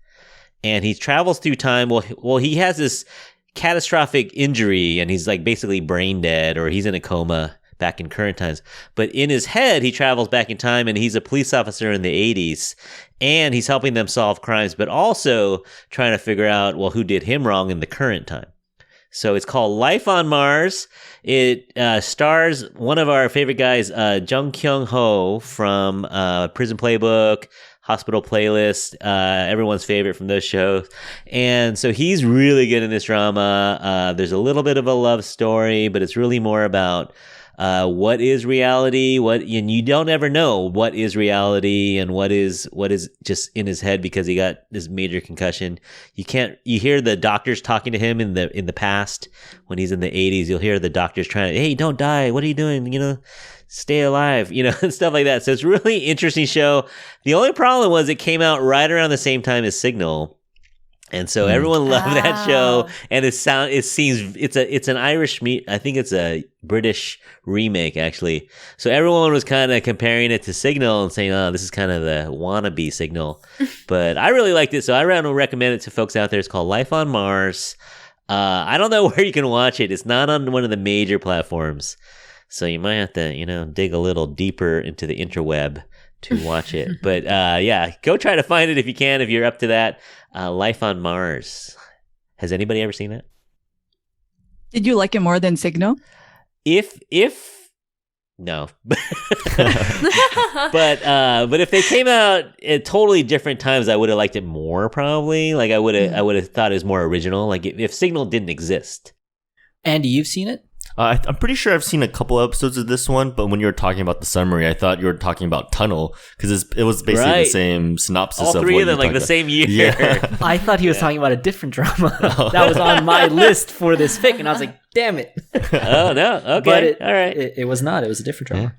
Speaker 1: And he travels through time. Well, he has this catastrophic injury and he's like basically brain dead, or he's in a coma back in current times. But in his head, he travels back in time and he's a police officer in the 80s. and he's helping them solve crimes, but also trying to figure out, well, who did him wrong in the current time. So it's called Life on Mars. It stars one of our favorite guys, Jung Kyung-ho from Prison Playbook, Hospital Playlist, everyone's favorite from those shows. And so he's really good in this drama. There's a little bit of a love story, but it's really more about what is reality, and you don't ever know what is reality and what is just in his head because he got this major concussion. You hear the doctors talking to him in the past when he's in the 80s. You'll hear the doctors trying to, hey, don't die, what are you doing, stay alive, and stuff like that. So it's a really interesting show. The only problem was it came out right around the same time as Signal. And so everyone loved that show, and it's an Irish I think it's a British remake actually. So everyone was kind of comparing it to Signal and saying, "Oh, this is kind of the wannabe Signal." But I really liked it, so I would recommend it to folks out there. It's called Life on Mars. I don't know where you can watch it. It's not on one of the major platforms, so you might have to, dig a little deeper into the interweb to watch it. But go try to find it if you can, if you're up to that. Life on Mars. Has anybody ever seen that?
Speaker 4: Did you like it more than Signal?
Speaker 1: No. But if they came out at totally different times, I would have liked it more probably. Like I would have thought it was more original. Like if Signal didn't exist.
Speaker 5: Andy, you've seen it?
Speaker 6: I'm pretty sure I've seen a couple episodes of this one, but when you were talking about the summary, I thought you were talking about Tunnel because it was basically the same synopsis.
Speaker 1: All three of them, like the same year.
Speaker 5: Yeah. I thought he was talking about a different drama that was on my list for this pick, and I was like, "Damn it!"
Speaker 1: Oh no, okay, all right.
Speaker 5: It was not. It was a different drama.
Speaker 1: Yeah.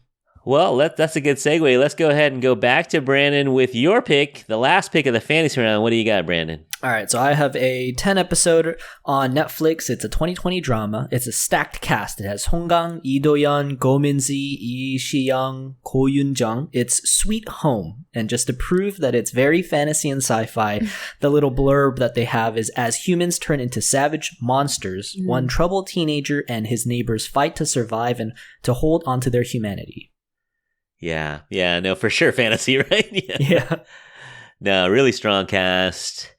Speaker 1: Well, that's a good segue. Let's go ahead and go back to Brandon with your pick, the last pick of the fantasy round. What do you got, Brandon?
Speaker 5: All right, so I have a 10 episode on Netflix. It's a 2020 drama. It's a stacked cast. It has Honggang, Lee Do-yeon, Go Min-si, Lee Si-young, Ko Yoon-jung. It's Sweet Home. And just to prove that it's very fantasy and sci-fi, the little blurb that they have is, as humans turn into savage monsters, one troubled teenager and his neighbors fight to survive and to hold onto their humanity.
Speaker 1: Yeah, no, for sure fantasy, right?
Speaker 5: Yeah.
Speaker 1: No, really strong cast.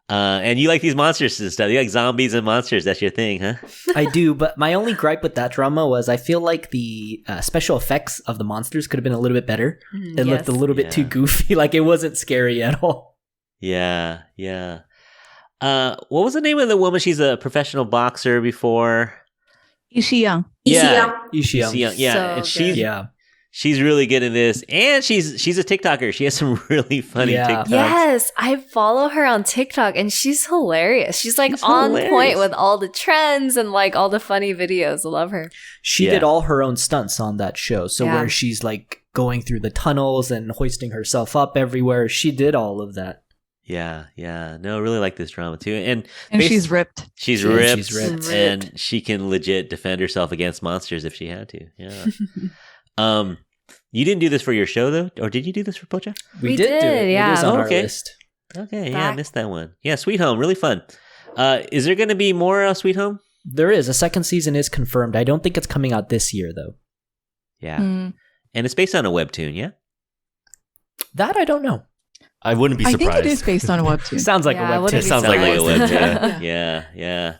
Speaker 1: And you like these monsters and stuff. You like zombies and monsters. That's your thing, huh?
Speaker 5: I do, but my only gripe with that drama was I feel like the special effects of the monsters could have been a little bit better. It looked a little bit too goofy. Like it wasn't scary at all.
Speaker 1: Yeah. What was the name of the woman? She's a professional boxer before.
Speaker 4: Lee Si-young.
Speaker 1: Yeah.
Speaker 5: Lee Si-young.
Speaker 1: Yeah.
Speaker 7: So
Speaker 1: and
Speaker 7: good.
Speaker 1: she's really good in this. And she's a TikToker. She has some really funny TikToks.
Speaker 7: Yes, I follow her on TikTok and she's hilarious. She's on point with all the trends and like all the funny videos. I love her.
Speaker 5: She did all her own stunts on that show. So where she's like going through the tunnels and hoisting herself up everywhere, she did all of that.
Speaker 1: Yeah. No, I really like this drama too. And
Speaker 4: she's ripped.
Speaker 1: She's ripped. And she can legit defend herself against monsters if she had to. Yeah. You didn't do this for your show though, or did you do this for Pocha?
Speaker 5: We did do it.
Speaker 7: Yeah.
Speaker 5: It is on our list.
Speaker 1: Okay, I missed that one. Yeah, Sweet Home, really fun. Is there going to be more Sweet Home?
Speaker 5: There is. A second season is confirmed. I don't think it's coming out this year though.
Speaker 1: Yeah, and it's based on a webtoon. Yeah,
Speaker 5: that I don't know.
Speaker 6: I wouldn't be surprised.
Speaker 4: I think it is based on a webtoon.
Speaker 5: Sounds like a webtoon.
Speaker 1: It sounds like a webtoon. Yeah.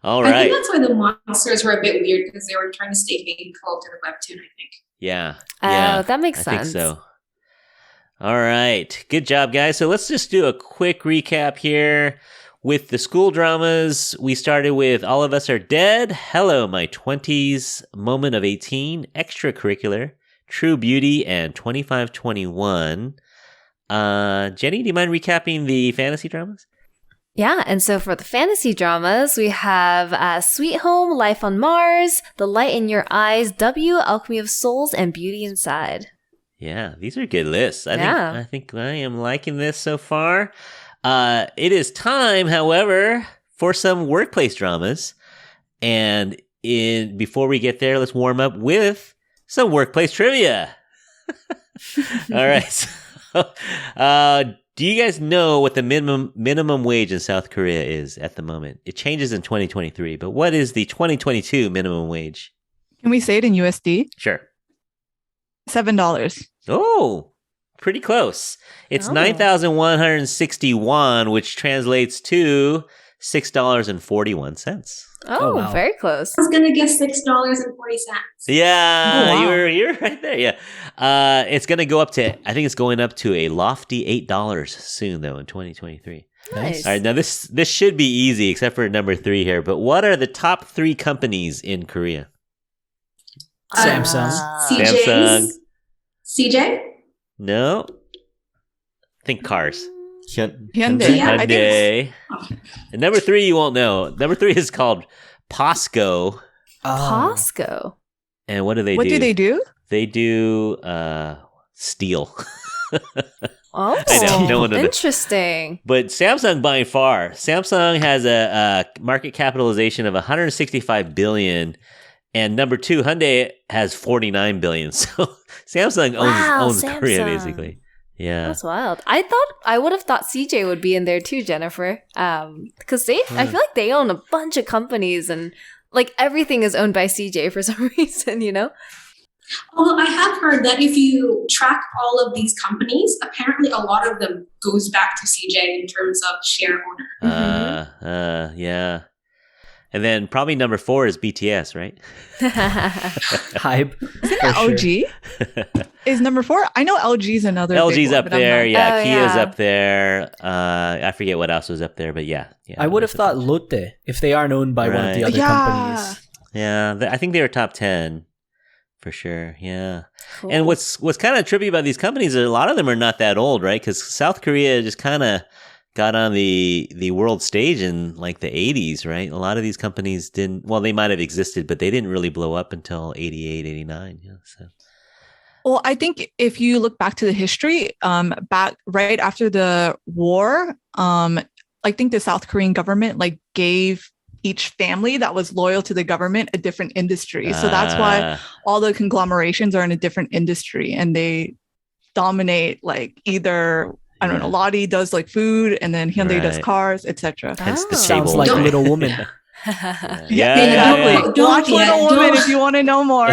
Speaker 1: All right.
Speaker 3: I think that's why the monsters were a bit weird because they were trying to stay faithful to the webtoon, I think.
Speaker 1: Yeah.
Speaker 7: Oh, that makes sense.
Speaker 1: I think so. All right. Good job, guys. So let's just do a quick recap here. With the school dramas, we started with All of Us Are Dead, Hello, My 20s, Moment of 18, Extracurricular, True Beauty, and 2521. Jenny, do you mind recapping the fantasy dramas?
Speaker 7: Yeah, and so for the fantasy dramas, we have Sweet Home, Life on Mars, The Light in Your Eyes, W, Alchemy of Souls, and Beauty Inside. Yeah,
Speaker 1: these are good lists. I think I am liking this so far. It is time, however, for some workplace dramas. And before we get there, let's warm up with some workplace trivia. All right. So, do you guys know what the minimum wage in South Korea is at the moment? It changes in 2023, but what is the 2022 minimum wage?
Speaker 4: Can we say it in USD?
Speaker 1: Sure.
Speaker 4: $7.
Speaker 1: Oh, pretty close. It's
Speaker 7: Oh.
Speaker 1: 9,161, which translates to $6.41.
Speaker 7: Oh,
Speaker 5: wow.
Speaker 7: very close.
Speaker 3: I was gonna guess $6.40.
Speaker 1: Yeah,
Speaker 5: Oh, wow.
Speaker 1: you're right there. Yeah, it's gonna go up to. I think it's going up to a lofty $8 soon, though, in 2023.
Speaker 7: Nice.
Speaker 1: All right, now this should be easy, except for number 3 here. But what are the top 3 companies in Korea?
Speaker 5: Samsung.
Speaker 3: CJ's. CJ?
Speaker 1: No, think cars.
Speaker 4: Hyundai.
Speaker 3: Yeah,
Speaker 4: I think
Speaker 1: Hyundai. And number 3 you won't know. Number 3 is called POSCO.
Speaker 7: Costco.
Speaker 1: And what do they
Speaker 4: what
Speaker 1: do?
Speaker 4: do they do?
Speaker 1: They do steel.
Speaker 7: Oh,
Speaker 1: I know, no one knows.
Speaker 7: interesting.
Speaker 1: But Samsung by far. Samsung has a market capitalization of 165 billion. And number 2, Hyundai has 49 billion. So Samsung owns Korea,
Speaker 7: Samsung.
Speaker 1: basically. Yeah.
Speaker 7: That's wild. I would have thought CJ would be in there too, Jennifer. Because I feel like they own a bunch of companies and like everything is owned by CJ for some reason, you know?
Speaker 3: Well, I have heard that if you track all of these companies, apparently a lot of them goes back to CJ in terms of share owner.
Speaker 1: Yeah. And then probably number 4 is BTS, right?
Speaker 5: Hype.
Speaker 4: LG is number 4. I know LG's another. big
Speaker 1: LG's
Speaker 4: one,
Speaker 1: up
Speaker 4: but I'm
Speaker 1: there.
Speaker 4: not-
Speaker 1: Yeah.
Speaker 7: Oh,
Speaker 1: Kia's
Speaker 7: yeah.
Speaker 1: up there. I forget what else was up there, but yeah.
Speaker 5: I would have thought Lotte, if they aren't owned by one of the
Speaker 1: Right.
Speaker 5: other
Speaker 4: Yeah.
Speaker 5: companies.
Speaker 1: Yeah. I think they were top 10 for sure. Yeah.
Speaker 7: Cool.
Speaker 1: And what's kind of trippy about these companies is a lot of them are not that old, right? Because South Korea just kind of got on the world stage in like the 80s, right? A lot of these companies didn't, well, they might have existed, but they didn't really blow up until 88, 89. Yeah, so.
Speaker 4: Well, I think if you look back to the history, back right after the war, I think the South Korean government like gave each family that was loyal to the government a different industry. So that's why all the conglomerations are in a different industry and they dominate like either, I don't know, Lottie does like food and then Hyundai does
Speaker 1: Right.
Speaker 4: cars, etc.
Speaker 1: Hence the
Speaker 7: Oh.
Speaker 5: Sounds
Speaker 1: stable.
Speaker 5: like
Speaker 3: Don't-
Speaker 5: Little Woman.
Speaker 1: Yeah.
Speaker 4: exactly.
Speaker 3: Don't-
Speaker 4: Watch
Speaker 3: yeah,
Speaker 4: Little Woman
Speaker 3: don't-
Speaker 4: if you want to know more.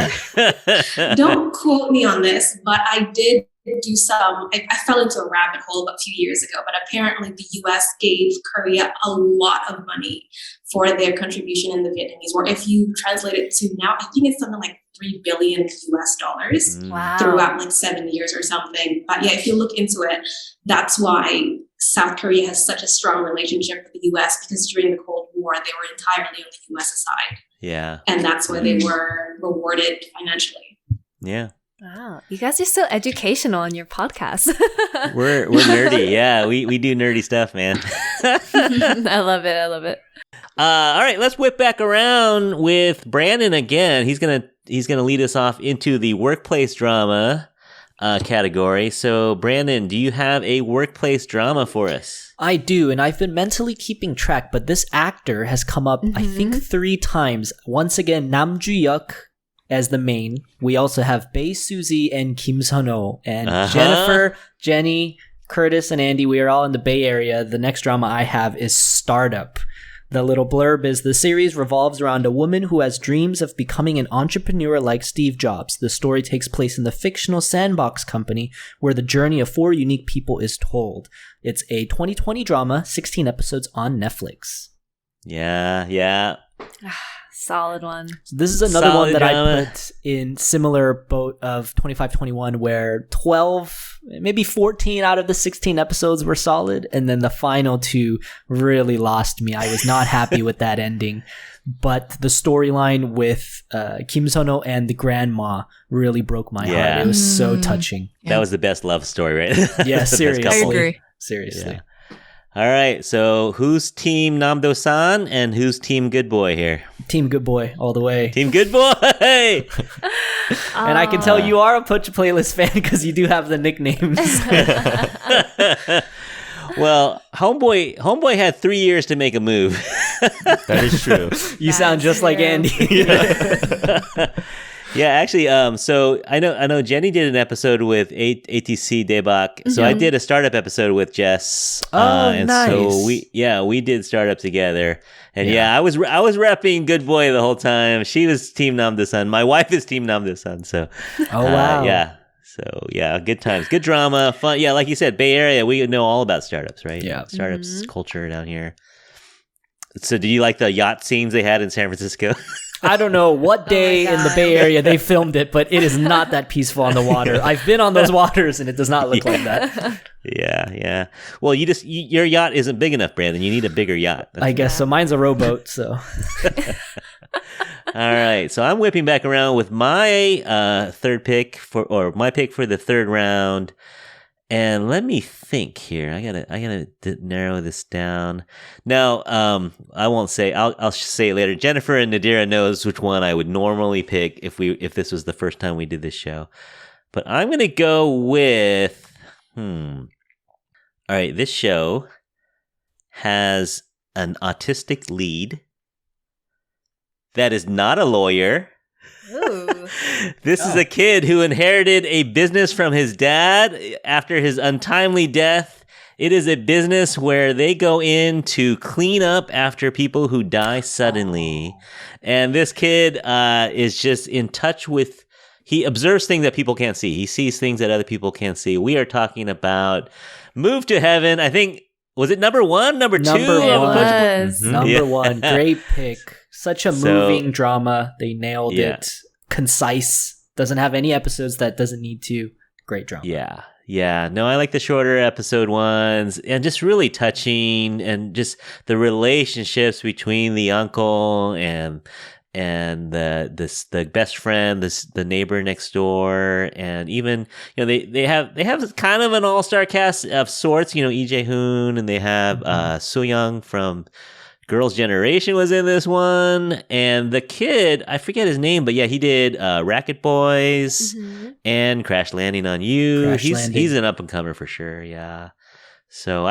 Speaker 3: Don't quote me on this, but I did do some, I fell into a rabbit hole a few years ago, but apparently the US gave Korea a lot of money for their contribution in the Vietnamese War. If you translate it to now, I think it's something like $3 billion US
Speaker 7: Wow.
Speaker 3: throughout like 7 years or something. But yeah, if you look into it, that's why South Korea has such a strong relationship with the US, because during the Cold War, they were entirely on the US side.
Speaker 1: Yeah.
Speaker 3: And that's why they were rewarded financially.
Speaker 1: Yeah.
Speaker 7: Wow. You guys are so educational on your podcast.
Speaker 1: We're nerdy. Yeah. We do nerdy stuff, man.
Speaker 7: I love it.
Speaker 1: All right, let's whip back around with Brandon again. He's gonna lead us off into the workplace drama category. So, Brandon, do you have a workplace drama for us?
Speaker 5: I do, and I've been mentally keeping track, but this actor has come up, I think, 3 times. Once again, Nam Ju-yeok as the main. We also have Bae Suzy and Kim Sun-ho. And Jennifer, Jenny, Curtis, and Andy, we are all in the Bay Area. The next drama I have is Startup. The little blurb is the series revolves around a woman who has dreams of becoming an entrepreneur like Steve Jobs. The story takes place in the fictional Sandbox company where the journey of 4 unique people is told. It's a 2020 drama, 16 episodes on Netflix.
Speaker 1: Yeah.
Speaker 7: Solid one.
Speaker 5: So this is another
Speaker 1: Solid
Speaker 5: one that
Speaker 1: drama.
Speaker 5: I put in similar boat of 25-21 where 12, maybe 14 out of the 16 episodes were solid. And then the final 2 really lost me. I was not happy with that ending. But the storyline with Kim Sun-ho and the grandma really broke my heart. It was so touching.
Speaker 1: That was the best love story, right?
Speaker 5: Yeah,
Speaker 1: That's the best
Speaker 5: seriously.
Speaker 1: couple.
Speaker 4: I agree.
Speaker 5: Seriously.
Speaker 1: Yeah. All right, so who's Team Namdo-san and who's Team Good Boy here?
Speaker 5: Team Good Boy all the way.
Speaker 1: Team Good Boy!
Speaker 5: And I can tell you are a Pocha Playlist fan because you do have the nicknames.
Speaker 1: Well, Homeboy had 3 years to make a move.
Speaker 6: That is true.
Speaker 5: You sound just like
Speaker 7: true.
Speaker 5: Andy.
Speaker 1: Yeah, actually, so I know Jenny did an episode with ATC Debak. So I did a startup episode with Jess.
Speaker 5: Oh,
Speaker 1: and
Speaker 5: nice.
Speaker 1: so we did startup together. And I was repping Good Boy the whole time. She was Team Namdo-san. My wife is Team Namdo-san. So
Speaker 5: Oh, wow.
Speaker 1: yeah. So yeah, good times, good drama, fun. Yeah, like you said, Bay Area, we know all about startups, right?
Speaker 5: Yeah.
Speaker 1: Startups culture down here. So do you like the yacht scenes they had in San Francisco?
Speaker 5: I don't know what day in the Bay Area they filmed it, but it is not that peaceful on the water. I've been on those waters and it does not look like that.
Speaker 1: Yeah. Well, your yacht isn't big enough, Brandon. You need a bigger yacht.
Speaker 5: I guess so. Mine's a rowboat, so.
Speaker 1: All right. So I'm whipping back around with my my pick for the third round. And let me think here. I gotta narrow this down. Now, I won't say. I'll say it later. Jennifer and Nadira knows which one I would normally pick if this was the first time we did this show. But I'm gonna go with. All right. This show has an autistic lead that is not a lawyer.
Speaker 7: Ooh.
Speaker 1: This is a kid who inherited a business from his dad after his untimely death. It is a business where they go in to clean up after people who die suddenly. And this kid is just in touch with, he observes things that people can't see. He sees things that other people can't see. We are talking about Move to Heaven. I think, was it number one, number two?
Speaker 5: Number one.
Speaker 1: Mm-hmm.
Speaker 5: Number one. Great pick. Such a moving drama. They nailed it. Concise. Doesn't have any episodes that doesn't need to. Great drama.
Speaker 1: Yeah. No, I like the shorter episode ones and just really touching and just the relationships between the uncle and the best friend, the neighbor next door, and even they have kind of an all-star cast of sorts. Lee Jae-hoon, and they have Soo Young from Girls' Generation was in this one, and the kid, I forget his name, but yeah, he did Racket Boys and Crash Landing on You. He's an up and comer for sure. Yeah. So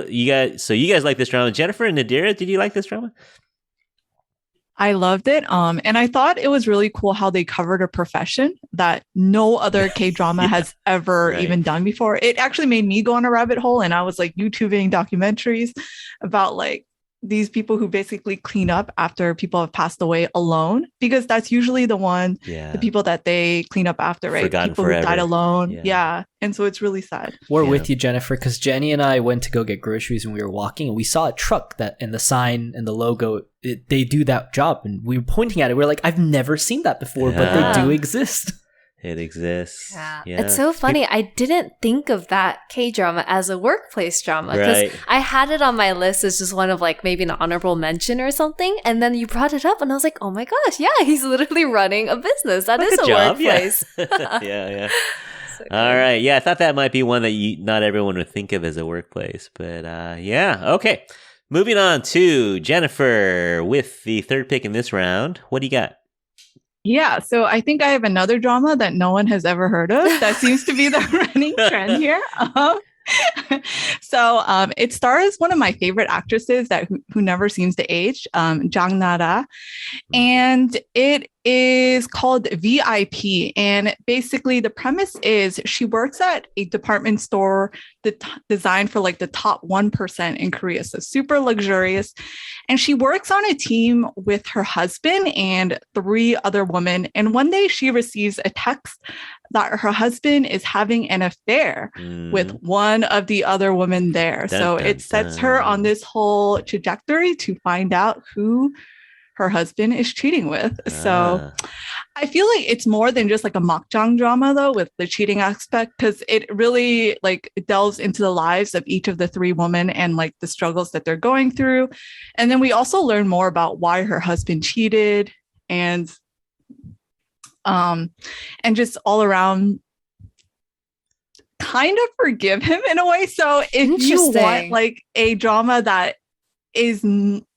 Speaker 1: you guys like this drama? Jennifer and Nadira, did you like this drama?
Speaker 4: I loved it. And I thought it was really cool how they covered a profession that no other K-drama has ever even done before. It actually made me go on a rabbit hole, and I was like YouTubing documentaries about like these people who basically clean up after people have passed away alone, because that's usually the people that they clean up after, right?
Speaker 1: Forgotten
Speaker 4: people
Speaker 1: forever.
Speaker 4: who died alone. Yeah. And so it's really sad.
Speaker 5: We're with you, Jennifer, because Jenny and I went to go get groceries and we were walking and we saw a truck that, and the sign and the logo, they do that job. And we were pointing at it. We're like, I've never seen that before, but they do exist.
Speaker 1: It exists.
Speaker 7: Yeah. It's so funny. I didn't think of that K-drama as a workplace drama, because I had it on my list as just one of like maybe an honorable mention or something. And then you brought it up and I was like, oh my gosh, yeah, he's literally running a business. That is a workplace.
Speaker 1: Yeah. So all right. Yeah, I thought that might be one that not everyone would think of as a workplace. But yeah. Okay. Moving on to Jennifer with the third pick in this round. What do you got?
Speaker 4: Yeah, so I think I have another drama that no one has ever heard of. That seems to be the running trend here. So it stars one of my favorite actresses who never seems to age, Jang Nara, and it is called VIP. And basically the premise is she works at a department store designed for like the top 1% in Korea, so super luxurious. And she works on a team with her husband and 3 other women. And one day she receives a text that her husband is having an affair with one of the other women there. So it sets her on this whole trajectory to find out who her husband is cheating with. So I feel like it's more than just like a makjang drama though, with the cheating aspect, because it really like delves into the lives of each of the 3 women and like the struggles that they're going through. And then we also learn more about why her husband cheated and just all around kind of forgive him in a way. So if you want like a drama that is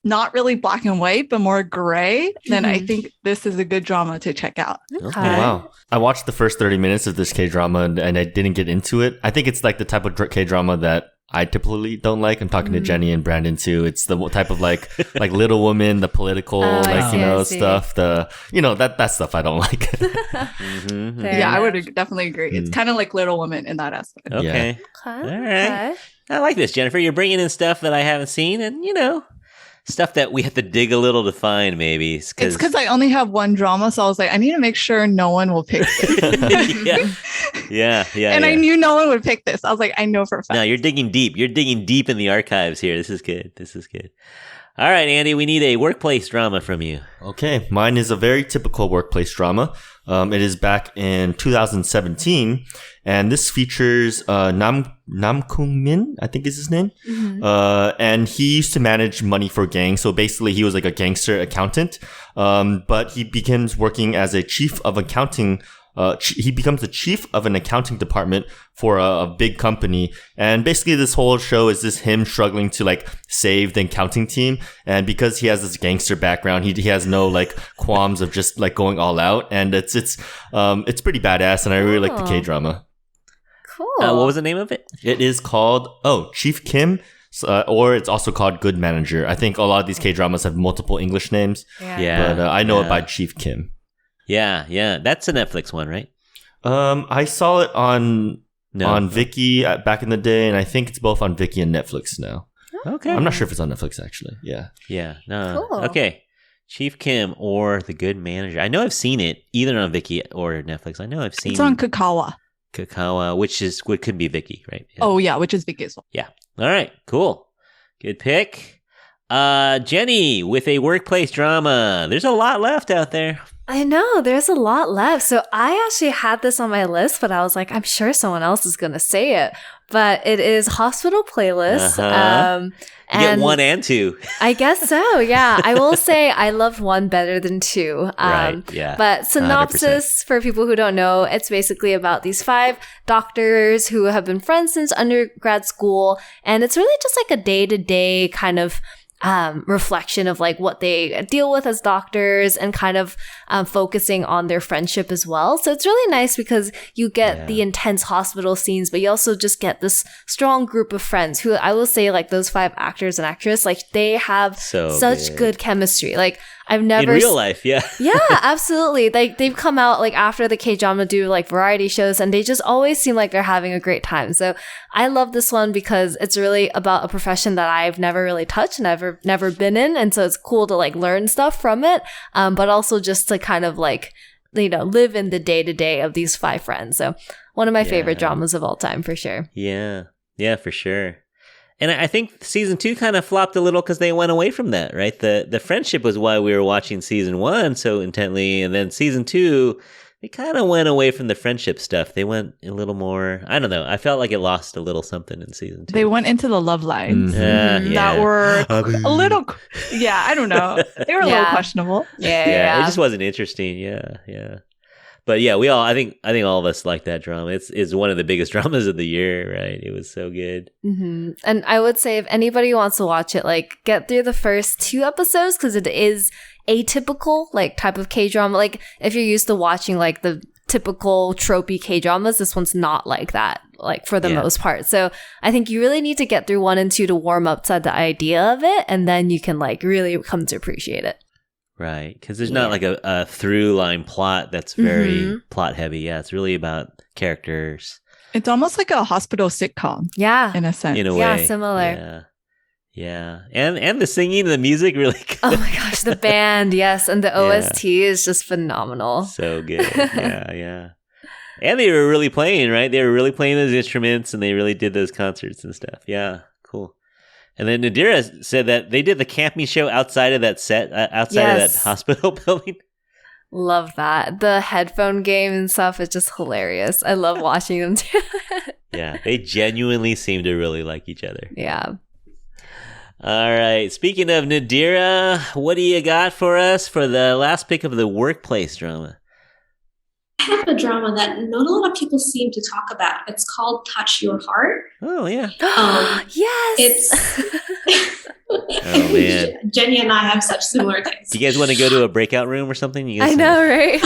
Speaker 4: not really black and white, but more gray, then I think this is a good drama to check out.
Speaker 6: Okay. Wow. I watched the first 30 minutes of this K-drama and I didn't get into it. I think it's like the type of K-drama that I typically don't like. I'm talking to Jenny and Brandon too. It's the type of like Little Women, the political, stuff. That stuff I don't like.
Speaker 4: Yeah, I would definitely agree. It's kind of like Little Women in that aspect.
Speaker 1: Okay. All right. I like this, Jennifer. You're bringing in stuff that I haven't seen, and stuff that we have to dig a little to find, maybe.
Speaker 4: It's because I only have one drama, so I was like, I need to make sure no one will pick this.
Speaker 1: yeah.
Speaker 4: And I knew no one would pick this. I was like, I know for a fact.
Speaker 1: No, you're digging deep. You're digging deep in the archives here. This is good. All right, Andy, we need a workplace drama from you.
Speaker 6: Okay, mine is a very typical workplace drama. It is back in 2017, and this features Nam Kung Min, I think is his name. And he used to manage money for gangs. So basically, he was like a gangster accountant. But he begins working as a chief of accounting. He becomes the chief of an accounting department for a big company. And basically this whole show is just him struggling to like save the accounting team. And because he has this gangster background, he has no like qualms of just like going all out. And it's pretty badass. And I really like the K-drama.
Speaker 7: Cool.
Speaker 1: What was the name of it?
Speaker 6: It is called, Chief Kim. Or it's also called Good Manager. I think a lot of these K-dramas have multiple English names.
Speaker 1: Yeah.
Speaker 6: But I know it by Chief Kim.
Speaker 1: Yeah. That's a Netflix one, right?
Speaker 6: I saw it on Viki back in the day, and I think it's both on Viki and Netflix now.
Speaker 1: Okay.
Speaker 6: I'm not sure if it's on Netflix, actually. Yeah.
Speaker 1: No.
Speaker 7: Cool.
Speaker 1: Okay. Chief Kim or The Good Manager. I know I've seen it either on Viki or Netflix. I know I've seen
Speaker 4: It's on Kakawa.
Speaker 1: What could be Viki, right? Yeah.
Speaker 4: Oh, yeah, which is Viki as well.
Speaker 1: Yeah. All right. Cool. Good pick. Jenny with a workplace drama. There's a lot left out there.
Speaker 7: I know, there's a lot left. So I actually had this on my list, but I was like, I'm sure someone else is going to say it. But it is Hospital Playlist.
Speaker 1: You get 1 and 2.
Speaker 7: I guess so, yeah. I will say I loved 1 better than 2.
Speaker 1: Right, yeah.
Speaker 7: But synopsis, 100%. For people who don't know, it's basically about these 5 doctors who have been friends since undergrad school. And it's really just like a day-to-day kind of reflection of like what they deal with as doctors and kind of focusing on their friendship as well. So it's really nice because you get the intense hospital scenes, but you also just get this strong group of friends who I will say like those 5 actors and actresses, like they have such good chemistry. Like I've never
Speaker 1: in real life, yeah,
Speaker 7: absolutely. Like they've come out like after the K-drama do like variety shows, and they just always seem like they're having a great time. So I love this one because it's really about a profession that I've never really touched, never been in, and so it's cool to like learn stuff from it, but also just to kind of like live in the day to day of these 5 friends. So one of my favorite dramas of all time for sure.
Speaker 1: Yeah, for sure. And I think season 2 kind of flopped a little because they went away from that, right? The friendship was why we were watching season 1 so intently. And then season 2, they kind of went away from the friendship stuff. They went a little more, I don't know. I felt like it lost a little something in season 2.
Speaker 4: They went into the love lines that were a little, I don't know. They were a little questionable.
Speaker 1: Yeah. It just wasn't interesting. Yeah. But yeah, I think all of us like that drama. It's one of the biggest dramas of the year, right? It was so good.
Speaker 7: Mm-hmm. And I would say if anybody wants to watch it, like get through the first 2 episodes because it is atypical like type of K-drama. Like if you're used to watching like the typical tropey K-dramas, this one's not like that, like for the most part. So I think you really need to get through 1 and 2 to warm up to the idea of it, and then you can like really come to appreciate it.
Speaker 1: Right, because there's not like a through line plot that's very plot heavy. Yeah, it's really about characters.
Speaker 4: It's almost like a hospital sitcom.
Speaker 7: Yeah,
Speaker 4: in a sense.
Speaker 1: In a way,
Speaker 7: yeah, similar.
Speaker 1: Yeah, and the singing and the music really good.
Speaker 7: Oh my gosh, the band, yes, and the OST is just phenomenal.
Speaker 1: So good. Yeah. And they were really playing, right? They were really playing those instruments, and they really did those concerts and stuff. Yeah, cool. And then Nadira said that they did the camping show outside of that set, outside of that hospital building.
Speaker 7: Love that. The headphone game and stuff is just hilarious. I love watching them do it.
Speaker 1: Yeah, they genuinely seem to really like each other.
Speaker 7: Yeah.
Speaker 1: All right. Speaking of Nadira, what do you got for us for the last pick of the workplace drama?
Speaker 3: I have a drama that not a lot of people seem to talk about. It's called Touch Your Heart.
Speaker 1: Oh, yeah.
Speaker 7: Yes.
Speaker 3: It's
Speaker 1: oh, man.
Speaker 3: Jenny and I have such similar tastes.
Speaker 1: Do you guys want to go to a breakout room or something?
Speaker 7: I know, right?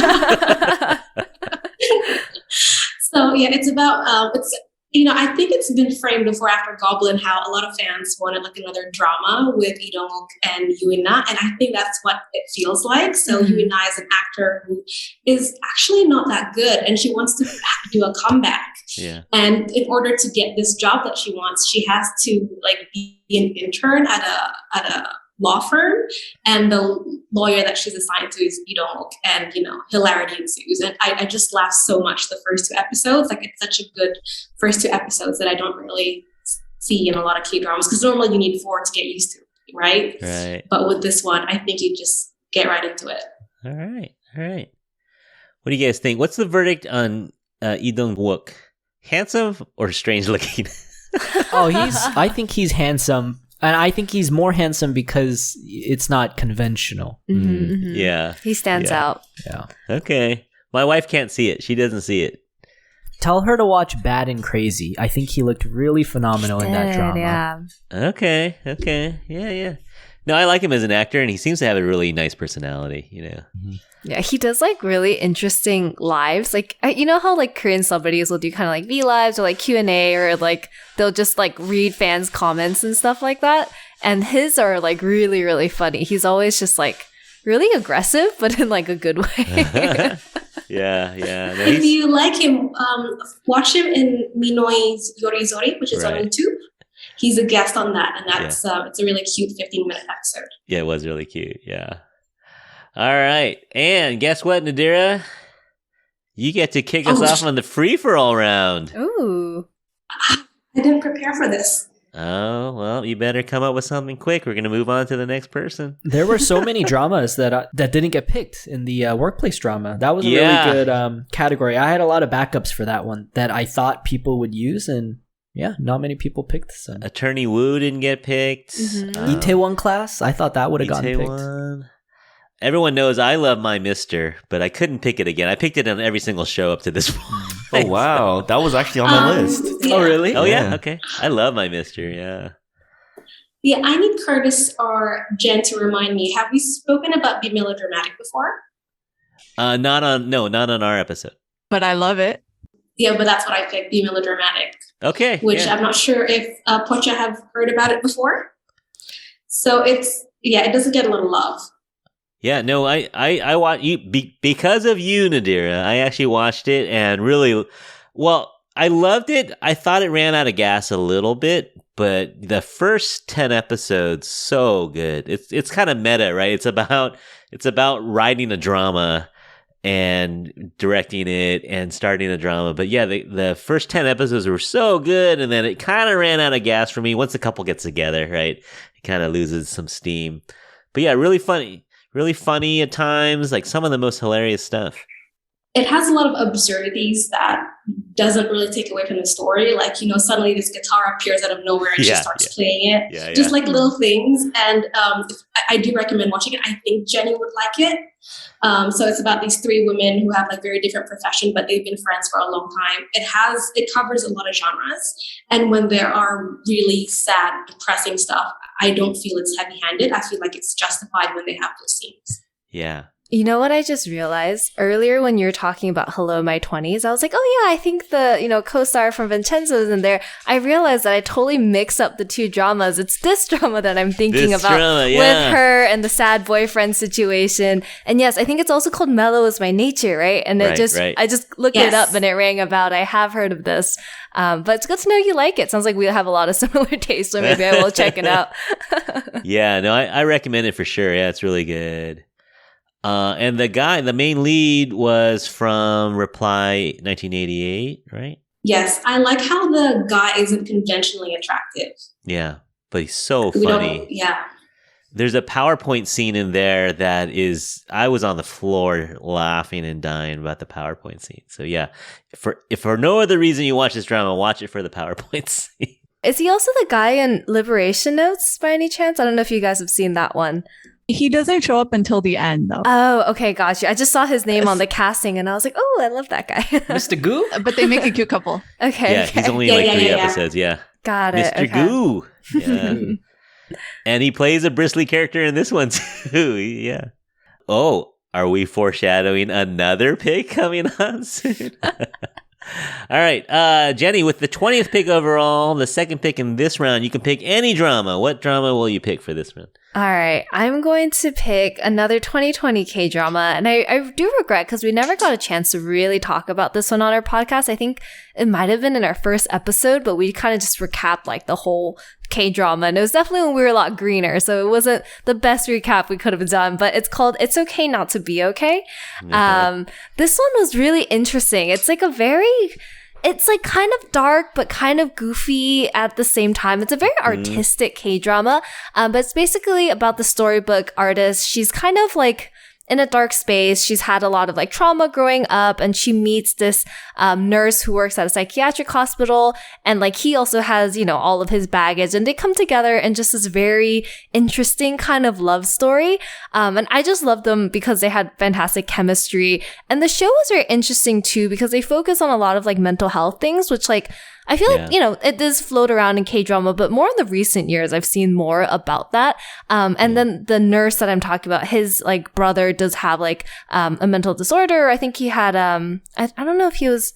Speaker 3: So, yeah, it's about, I think it's been framed before after Goblin how a lot of fans wanted like another drama with Idong and Yuina, and I think that's what it feels like. So Yuina is an actor who is actually not that good, and she wants to do a comeback.
Speaker 1: Yeah. And
Speaker 3: in order to get this job that she wants, she has to like be an intern at a law firm, and the lawyer that she's assigned to is Idong, and hilarity ensues. And I just laughed so much the first 2 episodes. Like, it's such a good first 2 episodes that I don't really see in a lot of K-dramas, because normally you need 4 to get used to, right?
Speaker 1: Right.
Speaker 3: But with this one, I think you just get right into it.
Speaker 1: All right. What do you guys think? What's the verdict on Lee Dong-wook? Handsome or strange looking?
Speaker 5: I think he's handsome. And I think he's more handsome because it's not conventional.
Speaker 1: Yeah.
Speaker 7: He stands out.
Speaker 5: Yeah.
Speaker 1: Okay. My wife can't see it. She doesn't see it.
Speaker 5: Tell her to watch Bad and Crazy. I think he looked really phenomenal in that drama.
Speaker 7: Yeah.
Speaker 1: Okay. Yeah. No, I like him as an actor, and he seems to have a really nice personality,
Speaker 7: Yeah, he does like really interesting lives. Like, you know how like Korean celebrities will do kind of like V lives or like Q&A, or like they'll just like read fans' comments and stuff like that. And his are like really, really funny. He's always just like really aggressive, but in like a good way.
Speaker 1: Yeah. No,
Speaker 3: If you like him, watch him in Minoi's Yorizori, which is on YouTube. He's a guest on that, and that's it's a really cute 15-minute episode.
Speaker 1: Yeah, it was really cute. Yeah. All right. And guess what, Nadira? You get to kick us off on the free-for-all round.
Speaker 7: Ooh.
Speaker 3: I didn't prepare for this.
Speaker 1: Oh, well, you better come up with something quick. We're going to move on to the next person.
Speaker 5: There were so many dramas that didn't get picked in the workplace drama. That was a really good category. I had a lot of backups for that one that I thought people would use, and yeah, not many people picked some.
Speaker 1: Attorney Woo didn't get picked.
Speaker 5: Itaewon Class, I thought that would have gotten picked.
Speaker 1: Everyone knows I love My Mister, but I couldn't pick it again. I picked it on every single show up to this point.
Speaker 6: Oh, wow. That was actually on my list.
Speaker 3: Yeah.
Speaker 5: Oh, really?
Speaker 1: Oh, yeah. Okay. I love My Mister, yeah.
Speaker 3: Yeah, I need Curtis or Jen to remind me. Have we spoken about Be Melodramatic before?
Speaker 1: Not on our episode.
Speaker 4: But I love it.
Speaker 3: Yeah, but that's what I picked, Be Melodramatic.
Speaker 1: Okay.
Speaker 3: Which I'm not sure if Pocha have heard about it before. So it doesn't get a lot of love.
Speaker 1: Yeah, no, I watched you because of you, Nadira. I actually watched it and really, I loved it. I thought it ran out of gas a little bit, but the first 10 episodes, so good. It's kind of meta, right? It's about writing a drama and directing it and starting a drama. But yeah, the first 10 episodes were so good, and then it kind of ran out of gas for me once the couple gets together, right? It kind of loses some steam. But yeah, really funny. Really funny at times, like some of the most hilarious stuff.
Speaker 3: It has a lot of absurdities that doesn't really take away from the story. Like, suddenly this guitar appears out of nowhere and she starts playing it. Just like little things. And I do recommend watching it. I think Jenny would like it. So it's about these 3 women who have like very different profession, but they've been friends for a long time. It covers a lot of genres. And when there are really sad, depressing stuff, I don't feel it's heavy-handed. I feel like it's justified when they have those scenes.
Speaker 1: Yeah.
Speaker 7: You know what I just realized? Earlier when you were talking about Hello My 20s, I was like, oh yeah, I think the, co-star from Vincenzo's in there. I realized that I totally mixed up the 2 dramas. It's this drama that I'm thinking about with her and the sad boyfriend situation. And yes, I think it's also called Mellow is My Nature, right? And I just looked it up and it rang about. I have heard of this. But it's good to know you like it. Sounds like we have a lot of similar tastes, so maybe I will check it out.
Speaker 1: Yeah, no, I recommend it for sure. Yeah, it's really good. And the main lead was from Reply 1988, right?
Speaker 3: Yes, I like how the guy isn't conventionally attractive.
Speaker 1: Yeah, but he's so funny.
Speaker 3: Yeah.
Speaker 1: There's a PowerPoint scene in there that I was on the floor laughing and dying about the PowerPoint scene. So yeah, if for no other reason you watch this drama, watch it for the PowerPoint scene.
Speaker 7: Is he also the guy in Liberation Notes by any chance? I don't know if you guys have seen that one.
Speaker 4: He doesn't show up until the end, though.
Speaker 7: Oh, okay, gotcha. I just saw his name on the casting, and I was like, oh, I love that guy.
Speaker 5: Mr. Goo?
Speaker 4: But they make a cute couple.
Speaker 7: Okay.
Speaker 1: Yeah, he's only in 3 episodes, yeah.
Speaker 7: Got it.
Speaker 1: Mr. Goo. Yeah. And he plays a bristly character in this one, too. Yeah. Oh, are we foreshadowing another pick coming on soon? All right, Jenny, with the 20th pick overall, the second pick in this round, you can pick any drama. What drama will you pick for this round?
Speaker 7: All right, I'm going to pick another 2020 K-drama, and I do regret because we never got a chance to really talk about this one on our podcast. I think it might have been in our first episode, but we kind of just recapped like the whole K-drama, and it was definitely when we were a lot greener, so it wasn't the best recap we could have done, but it's called It's Okay Not to Be Okay. This one was really interesting. It's like it's like kind of dark, but kind of goofy at the same time. It's a very artistic K-drama, but it's basically about the storybook artist. She's kind of like in a dark space. She's had a lot of like trauma growing up, and she meets this nurse who works at a psychiatric hospital, and like he also has, you know, all of his baggage, and they come together in just this very interesting kind of love story. And I just loved them because they had fantastic chemistry, and the show was very interesting too because they focus on a lot of like mental health things, which like I feel like, you know, it does float around in K-drama, but more in the recent years, I've seen more about that. And then the nurse that I'm talking about, his like brother does have like a mental disorder. I think he had, I don't know if he was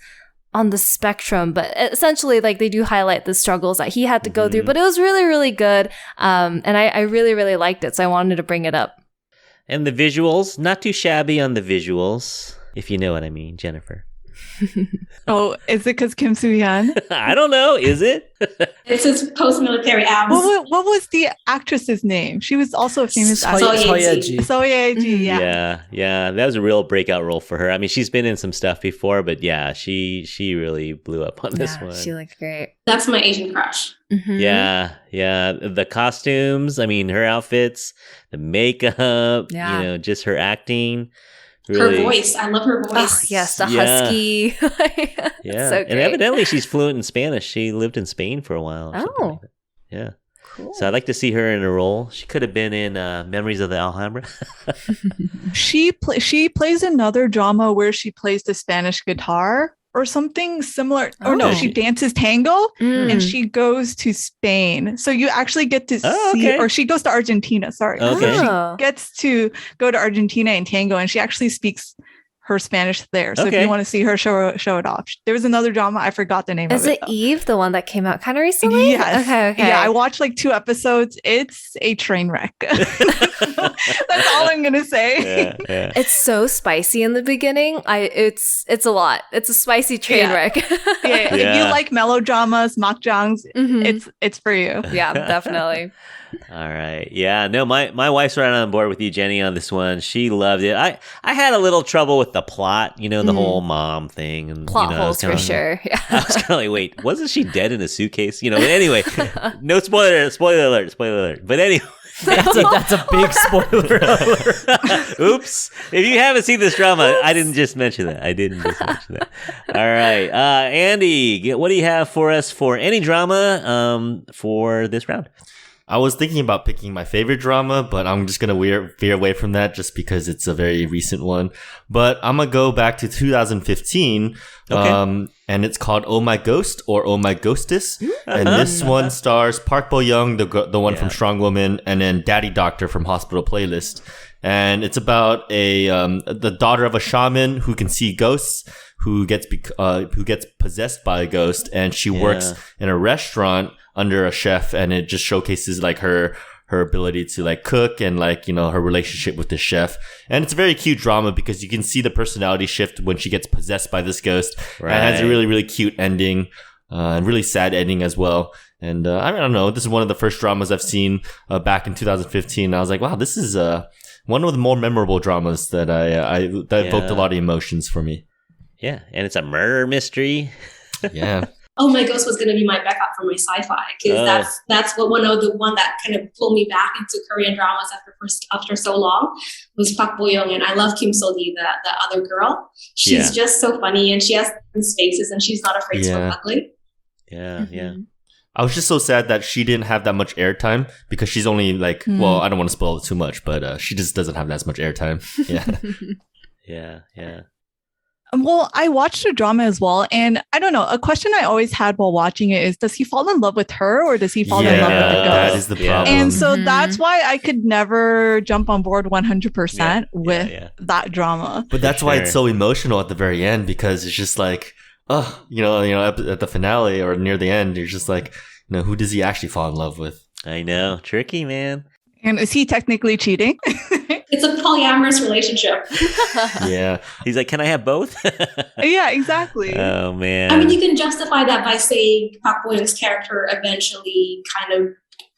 Speaker 7: on the spectrum, but essentially like they do highlight the struggles that he had to go through, but it was really, really good. And I really, really liked it. So I wanted to bring it up.
Speaker 1: And the visuals, not too shabby on the visuals, if you know what I mean, Jennifer.
Speaker 4: Oh, is it because Kim Soo-hyun?
Speaker 1: I don't know. Is it?
Speaker 3: It's his post-military abs.
Speaker 4: What was the actress's name? She was also a famous actress.
Speaker 3: So
Speaker 4: Ye-ji, yeah.
Speaker 1: Yeah. That was a real breakout role for her. I mean, she's been in some stuff before, but yeah, she really blew up on this one.
Speaker 7: She looked great.
Speaker 3: That's my Asian crush.
Speaker 7: Mm-hmm.
Speaker 1: Yeah. The costumes, I mean, her outfits, the makeup, you know, just her acting. Really.
Speaker 3: Her voice. I love her voice.
Speaker 7: Oh, yes, the husky.
Speaker 1: Yeah.
Speaker 7: So great.
Speaker 1: And evidently she's fluent in Spanish. She lived in Spain for a while.
Speaker 7: Oh.
Speaker 1: Like yeah.
Speaker 7: Cool.
Speaker 1: So I'd like to see her in a role. She could have been in Memories of the Alhambra.
Speaker 4: She plays another drama where she plays the Spanish guitar or something similar.
Speaker 7: Oh.
Speaker 4: Or no, she dances tango and she goes to Spain. So you actually get to see, or she goes to Argentina, sorry.
Speaker 1: Okay.
Speaker 4: So she gets to go to Argentina in tango, and she actually speaks her Spanish there. So if you want to see her show it off. There was another drama. I forgot the name of it.
Speaker 7: Is it Eve, the one that came out kind of recently?
Speaker 4: Yes.
Speaker 7: Okay.
Speaker 4: Yeah, I watched like 2 episodes. It's a train wreck. That's all I'm going to say.
Speaker 1: Yeah.
Speaker 7: It's so spicy in the beginning. It's a lot. It's a spicy train wreck.
Speaker 4: If you like melodramas, makjangs, it's for you.
Speaker 7: Yeah, definitely.
Speaker 1: All right. Yeah. No, my wife's right on board with you, Jenny, on this one. She loved it. I had a little trouble with the plot, you know, the whole mom thing. And,
Speaker 7: plot
Speaker 1: you know,
Speaker 7: holes for sure. Yeah.
Speaker 1: I was kind of like, wait, wasn't she dead in a suitcase? You know, but anyway, no spoiler alert. But anyway.
Speaker 5: That's a big spoiler alert.
Speaker 1: Oops. If you haven't seen this drama, I didn't just mention that. All right. Andy, what do you have for us for any drama for this round?
Speaker 6: I was thinking about picking my favorite drama, but I'm just going to veer away from that just because it's a very recent one. But I'm going to go back to 2015, and it's called Oh My Ghost or Oh My Ghostess. And this one stars Park Bo-young, the one from Strong Woman, and then Daddy Doctor from Hospital Playlist. And it's about the daughter of a shaman who can see ghosts, who gets possessed by a ghost, and she works in a restaurant under a chef, and it just showcases like her ability to like cook and like, you know, her relationship with the chef. And it's a very cute drama because you can see the personality shift when she gets possessed by this ghost. Right. And it has a really, really cute ending, and really sad ending as well. And I don't know, this is one of the first dramas I've seen back in 2015. I was like, wow, this is one of the more memorable dramas that evoked a lot of emotions for me.
Speaker 1: Yeah, and it's a murder mystery.
Speaker 6: Yeah.
Speaker 3: Oh My Ghost was going to be my backup for my sci-fi because that's what one that kind of pulled me back into Korean dramas after so long was Park Bo-young, and I love Kim So-gi, the other girl. She's just so funny, and she has spaces, and she's not afraid to look ugly.
Speaker 1: Yeah.
Speaker 6: I was just so sad that she didn't have that much airtime because she's only like, well, I don't want to spoil it too much, but she just doesn't have that much airtime. Yeah.
Speaker 1: Yeah.
Speaker 4: Well, I watched the drama as well, and I don't know. A question I always had while watching it is: does he fall in love with her, or does he fall in love with the ghost?
Speaker 6: That is the problem.
Speaker 4: And so that's why I could never jump on board 100% with that drama.
Speaker 6: But that's why it's so emotional at the very end, because it's just like, you know, at the finale or near the end, you're just like, you know, who does he actually fall in love with?
Speaker 1: I know, tricky, man.
Speaker 4: And is he technically cheating?
Speaker 3: It's a polyamorous relationship.
Speaker 6: Yeah.
Speaker 1: He's like, can I have both?
Speaker 4: Yeah, exactly.
Speaker 1: Oh, man.
Speaker 3: I mean, you can justify that by saying Park Bo-young's character eventually kind of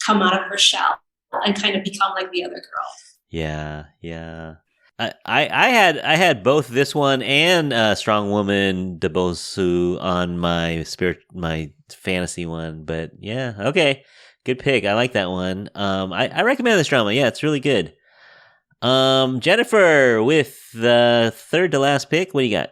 Speaker 3: come out of her shell and kind of become like the other girl.
Speaker 1: Yeah. I had both this one and Strong Woman Debosu on my fantasy one, but yeah, okay, good pick. I like that one. I recommend this drama. Yeah, it's really good. Jennifer, with the third to last pick, what do you got?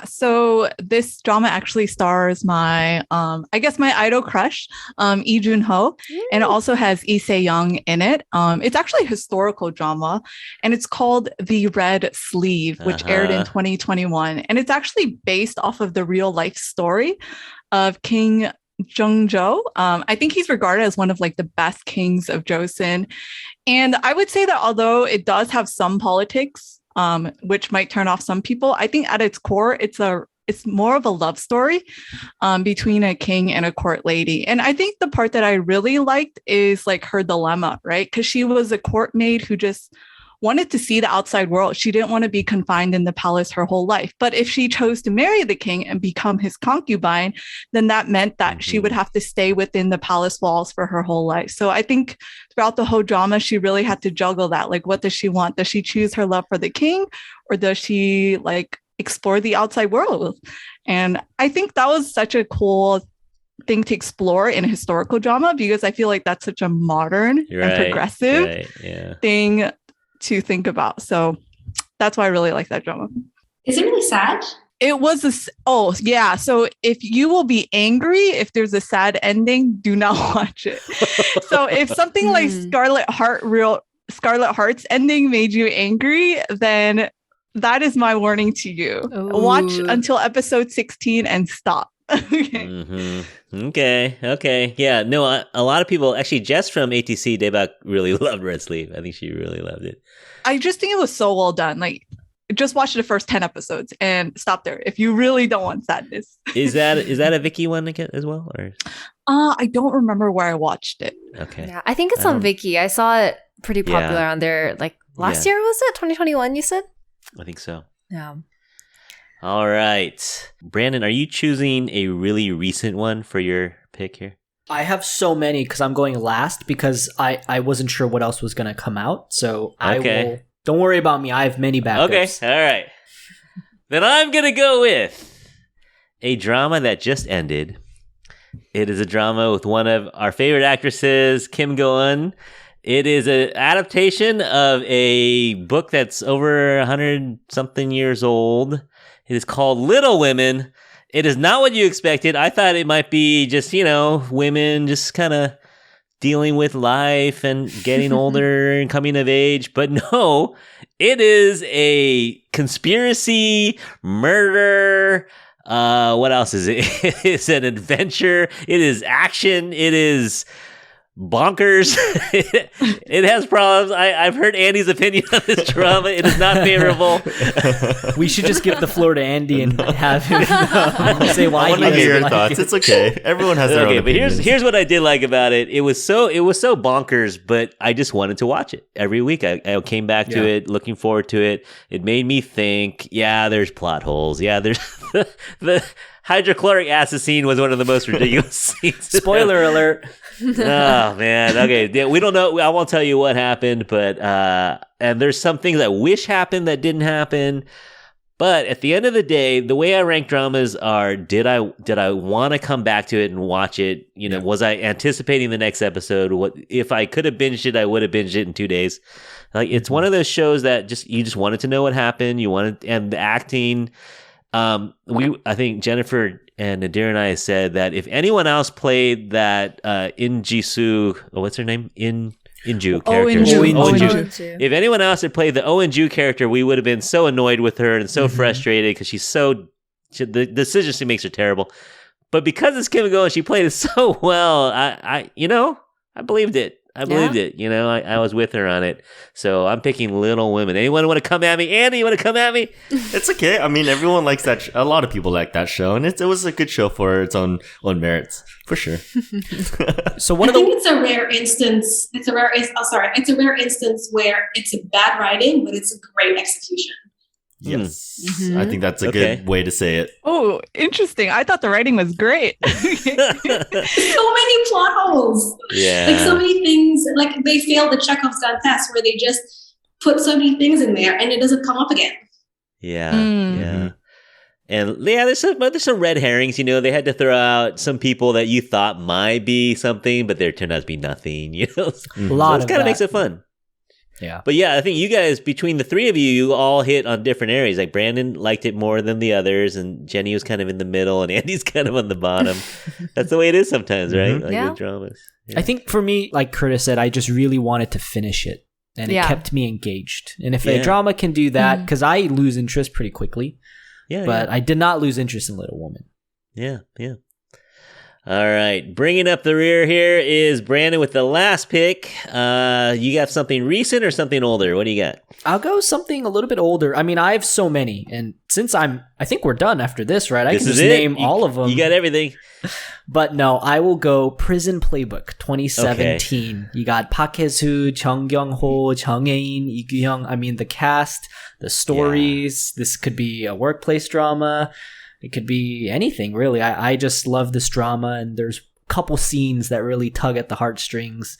Speaker 4: So this drama actually stars my, I guess my idol crush, Lee Jun-ho, and it also has Lee Se-young in it. It's actually a historical drama, and it's called The Red Sleeve, which aired in 2021, and it's actually based off of the real life story of King Jung-jo. I think he's regarded as one of like the best kings of Joseon, and I would say that although it does have some politics, which might turn off some people, I think at its core, it's more of a love story between a king and a court lady. And I think the part that I really liked is like her dilemma, right? Because she was a court maid who just wanted to see the outside world. She didn't want to be confined in the palace her whole life. But if she chose to marry the king and become his concubine, then that meant that she would have to stay within the palace walls for her whole life. So I think throughout the whole drama, she really had to juggle that. Like, what does she want? Does she choose her love for the king, or does she like explore the outside world? And I think that was such a cool thing to explore in a historical drama, because I feel like that's such a modern and progressive thing to think about. So that's why I really like that drama.
Speaker 3: Is it really sad?
Speaker 4: It was so if you will be angry if there's a sad ending, do not watch it. So if something like Scarlet Heart's ending made you angry, then that is my warning to you. Ooh. Watch until episode 16 and stop.
Speaker 1: Okay. Yeah, no, a lot of people, actually, Jess from ATC Daebak really loved Red Sleeve. I think she really loved it.
Speaker 4: I just think it was so well done. Like, just watch the first 10 episodes and stop there if you really don't want sadness.
Speaker 1: Is that a Viki one again as well? Or
Speaker 4: I don't remember where I watched it.
Speaker 1: Okay.
Speaker 7: Yeah, I think it's on Viki. I saw it pretty popular on there. Like last year, was it 2021? You said?
Speaker 1: I think so.
Speaker 7: Yeah.
Speaker 1: All right, Brandon, are you choosing a really recent one for your pick here?
Speaker 5: I have so many because I'm going last because I wasn't sure what else was going to come out. So I will. Don't worry about me. I have many backups.
Speaker 1: Okay, all right. Then I'm going to go with a drama that just ended. It is a drama with one of our favorite actresses, Kim Go-eun. It is an adaptation of a book that's over 100-something years old. It is called Little Women. It is not what you expected. I thought it might be just, women just kind of dealing with life and getting older and coming of age. But no, it is a conspiracy, murder. What else is it? It's an adventure. It is action. It is bonkers. It has problems. I've heard Andy's opinion on this drama. It is not favorable.
Speaker 5: We should just give the floor to Andy and have him say why.
Speaker 6: I want to hear your thoughts. It's okay. Everyone has their own opinions.
Speaker 1: But here's what I did like about it. It was so bonkers, but I just wanted to watch it every week. I came back to it, looking forward to it. It made me think. Yeah, there's plot holes. Yeah, there's the hydrochloric acid scene was one of the most ridiculous scenes.
Speaker 5: Spoiler alert.
Speaker 1: Oh man. Okay. We don't know. I won't tell you what happened, but and there's some things I wish happened that didn't happen. But at the end of the day, the way I rank dramas are: did I want to come back to it and watch it? Was I anticipating the next episode? What if I could have binged it? I would have binged it in 2 days. Like, it's one of those shows that you just wanted to know what happened. You wanted, and the acting. I think Jennifer and Nadir and I said that if anyone else played that In Jisoo, what's her name? Inju character.
Speaker 7: Inju.
Speaker 1: If anyone else had played the Inju character, we would have been so annoyed with her and so frustrated because the decisions she makes are terrible. But because it's Kim Go and she played it so well, I believed it. I believed it. I was with her on it. So I'm picking Little Women. Anyone want to come at me? Andy, you want to come at me?
Speaker 6: It's okay. I mean, everyone likes that. A lot of people like that show, and it was a good show for its own merits, for sure.
Speaker 5: So
Speaker 3: I think it's a rare instance. It's a rare instance where it's a bad writing, but it's a great execution.
Speaker 6: Yes.
Speaker 1: Mm-hmm.
Speaker 6: I think that's a good way to say it.
Speaker 4: Oh, interesting. I thought the writing was great.
Speaker 3: So many plot holes.
Speaker 1: Yeah.
Speaker 3: Like so many things, like they failed the Chekhov's gun test where they just put so many things in there and it doesn't come up again.
Speaker 1: Yeah. Yeah. And yeah, there's some red herrings, they had to throw out some people that you thought might be something, but they turned out to be nothing,
Speaker 5: A lot
Speaker 1: so
Speaker 5: of
Speaker 1: it kind of makes it fun.
Speaker 5: Yeah.
Speaker 1: But yeah, I think you guys, between the three of you, you all hit on different areas. Like Brandon liked it more than the others, and Jenny was kind of in the middle, and Andy's kind of on the bottom. That's the way it is sometimes, right? Like with dramas. Yeah.
Speaker 5: I think for me, like Curtis said, I just really wanted to finish it, and it kept me engaged. And if a drama can do that, because I lose interest pretty quickly. Yeah, but I did not lose interest in Little Woman.
Speaker 1: Yeah, yeah. All right. Bringing up the rear here is Brandon with the last pick. You got something recent or something older? What do you got?
Speaker 5: I'll go something a little bit older. I mean, I have so many. And since I think we're done after this, right? I can just name all of them.
Speaker 1: You got everything.
Speaker 5: But no, I will go Prison Playbook 2017. Okay. You got Park Hae-soo, Jung Kyung-ho, Jung Hae-in, Lee Kyu-hyung. I mean, the cast, the stories. Yeah. This could be a workplace drama. It could be anything, really. I just love this drama, and there's a couple scenes that really tug at the heartstrings,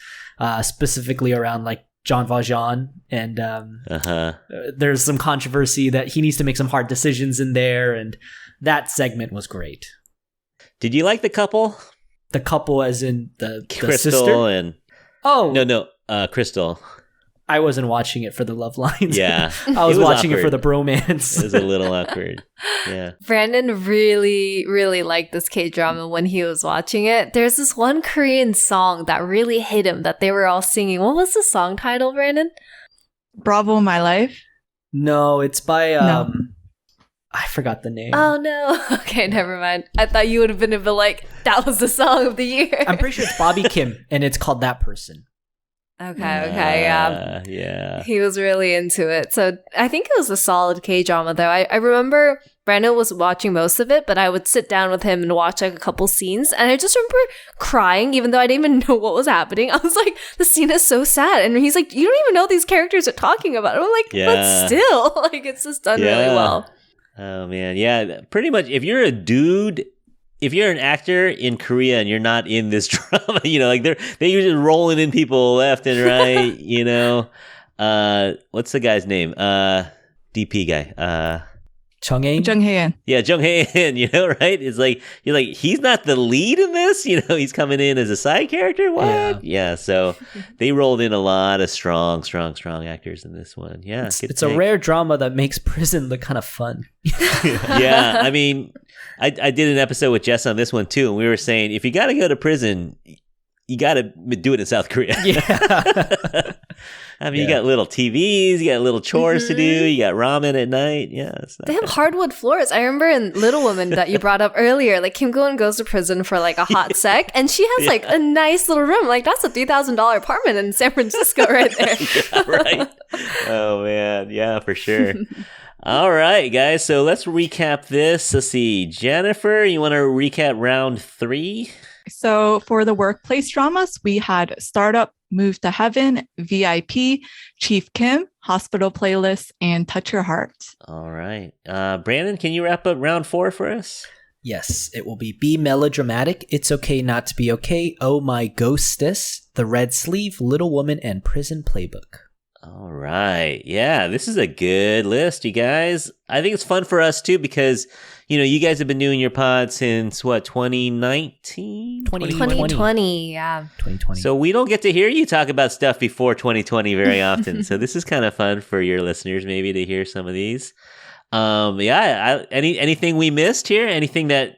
Speaker 5: specifically around like John Valjean, and there's some controversy that he needs to make some hard decisions in there, and that segment was great.
Speaker 1: Did you like the couple?
Speaker 5: The couple as in the
Speaker 1: Crystal
Speaker 5: sister?
Speaker 1: And...
Speaker 5: Oh!
Speaker 1: No, Crystal.
Speaker 5: I wasn't watching it for the love lines.
Speaker 1: Yeah.
Speaker 5: I was watching it for the bromance.
Speaker 1: It was a little awkward. Yeah.
Speaker 7: Brandon really, really liked this K-drama when he was watching it. There's this one Korean song that really hit him that they were all singing. What was the song title, Brandon?
Speaker 4: Bravo, My Life?
Speaker 5: No, it's by... I forgot the name.
Speaker 7: Oh, no. Okay, never mind. I thought you would have been a bit like, that was the song of the year.
Speaker 5: I'm pretty sure it's Bobby Kim, and it's called That Person.
Speaker 7: Okay, yeah.
Speaker 1: Yeah.
Speaker 7: He was really into it. So I think it was a solid K-drama, though. I remember Brandon was watching most of it, but I would sit down with him and watch like a couple scenes. And I just remember crying, even though I didn't even know what was happening. I was like, the scene is so sad. And he's like, you don't even know these characters are talking about it. I'm like, but still, like, it's just done really well.
Speaker 1: Oh, man. Yeah, pretty much. If you're a dude... If you're an actor in Korea and you're not in this drama, like they're usually rolling in people left and right, what's the guy's name? DP guy.
Speaker 5: Jung Hae-in?
Speaker 4: Jung Hae-in.
Speaker 1: Yeah, Jung Hae-in, right? It's like, you're like, he's not the lead in this, he's coming in as a side character? What? Yeah, so they rolled in a lot of strong actors in this one. Yeah.
Speaker 5: It's a rare drama that makes prison look kind of fun.
Speaker 1: Yeah, I mean... I did an episode with Jess on this one too, and we were saying if you got to go to prison, you got to do it in South Korea.
Speaker 5: Yeah.
Speaker 1: I mean, you got little TVs, you got little chores to do, you got ramen at night. Yeah,
Speaker 7: they have hardwood floors. I remember in Little Woman that you brought up earlier, like Kim Go-eun goes to prison for like a hot sec, and she has like a nice little room. Like that's a $3,000 apartment in San Francisco right there.
Speaker 1: Yeah, right. Oh man, yeah, for sure. All right, guys. So let's recap this. Let's see. Jennifer, you want to recap round 3?
Speaker 4: So for the workplace dramas, we had Startup, Move to Heaven, VIP, Chief Kim, Hospital Playlist, and Touch Your Heart.
Speaker 1: All right. Brandon, can you wrap up round 4 for us?
Speaker 5: Yes, it will be Melodramatic, It's Okay Not to Be Okay, Oh My Ghostess, The Red Sleeve, Little Woman, and Prison Playbook.
Speaker 1: All right. Yeah, this is a good list, you guys. I think it's fun for us, too, because, you guys have been doing your pod since, 2019?
Speaker 7: 2020, yeah.
Speaker 5: 2020.
Speaker 1: So we don't get to hear you talk about stuff before 2020 very often. So this is kind of fun for your listeners, maybe, to hear some of these. Anything we missed here? Anything that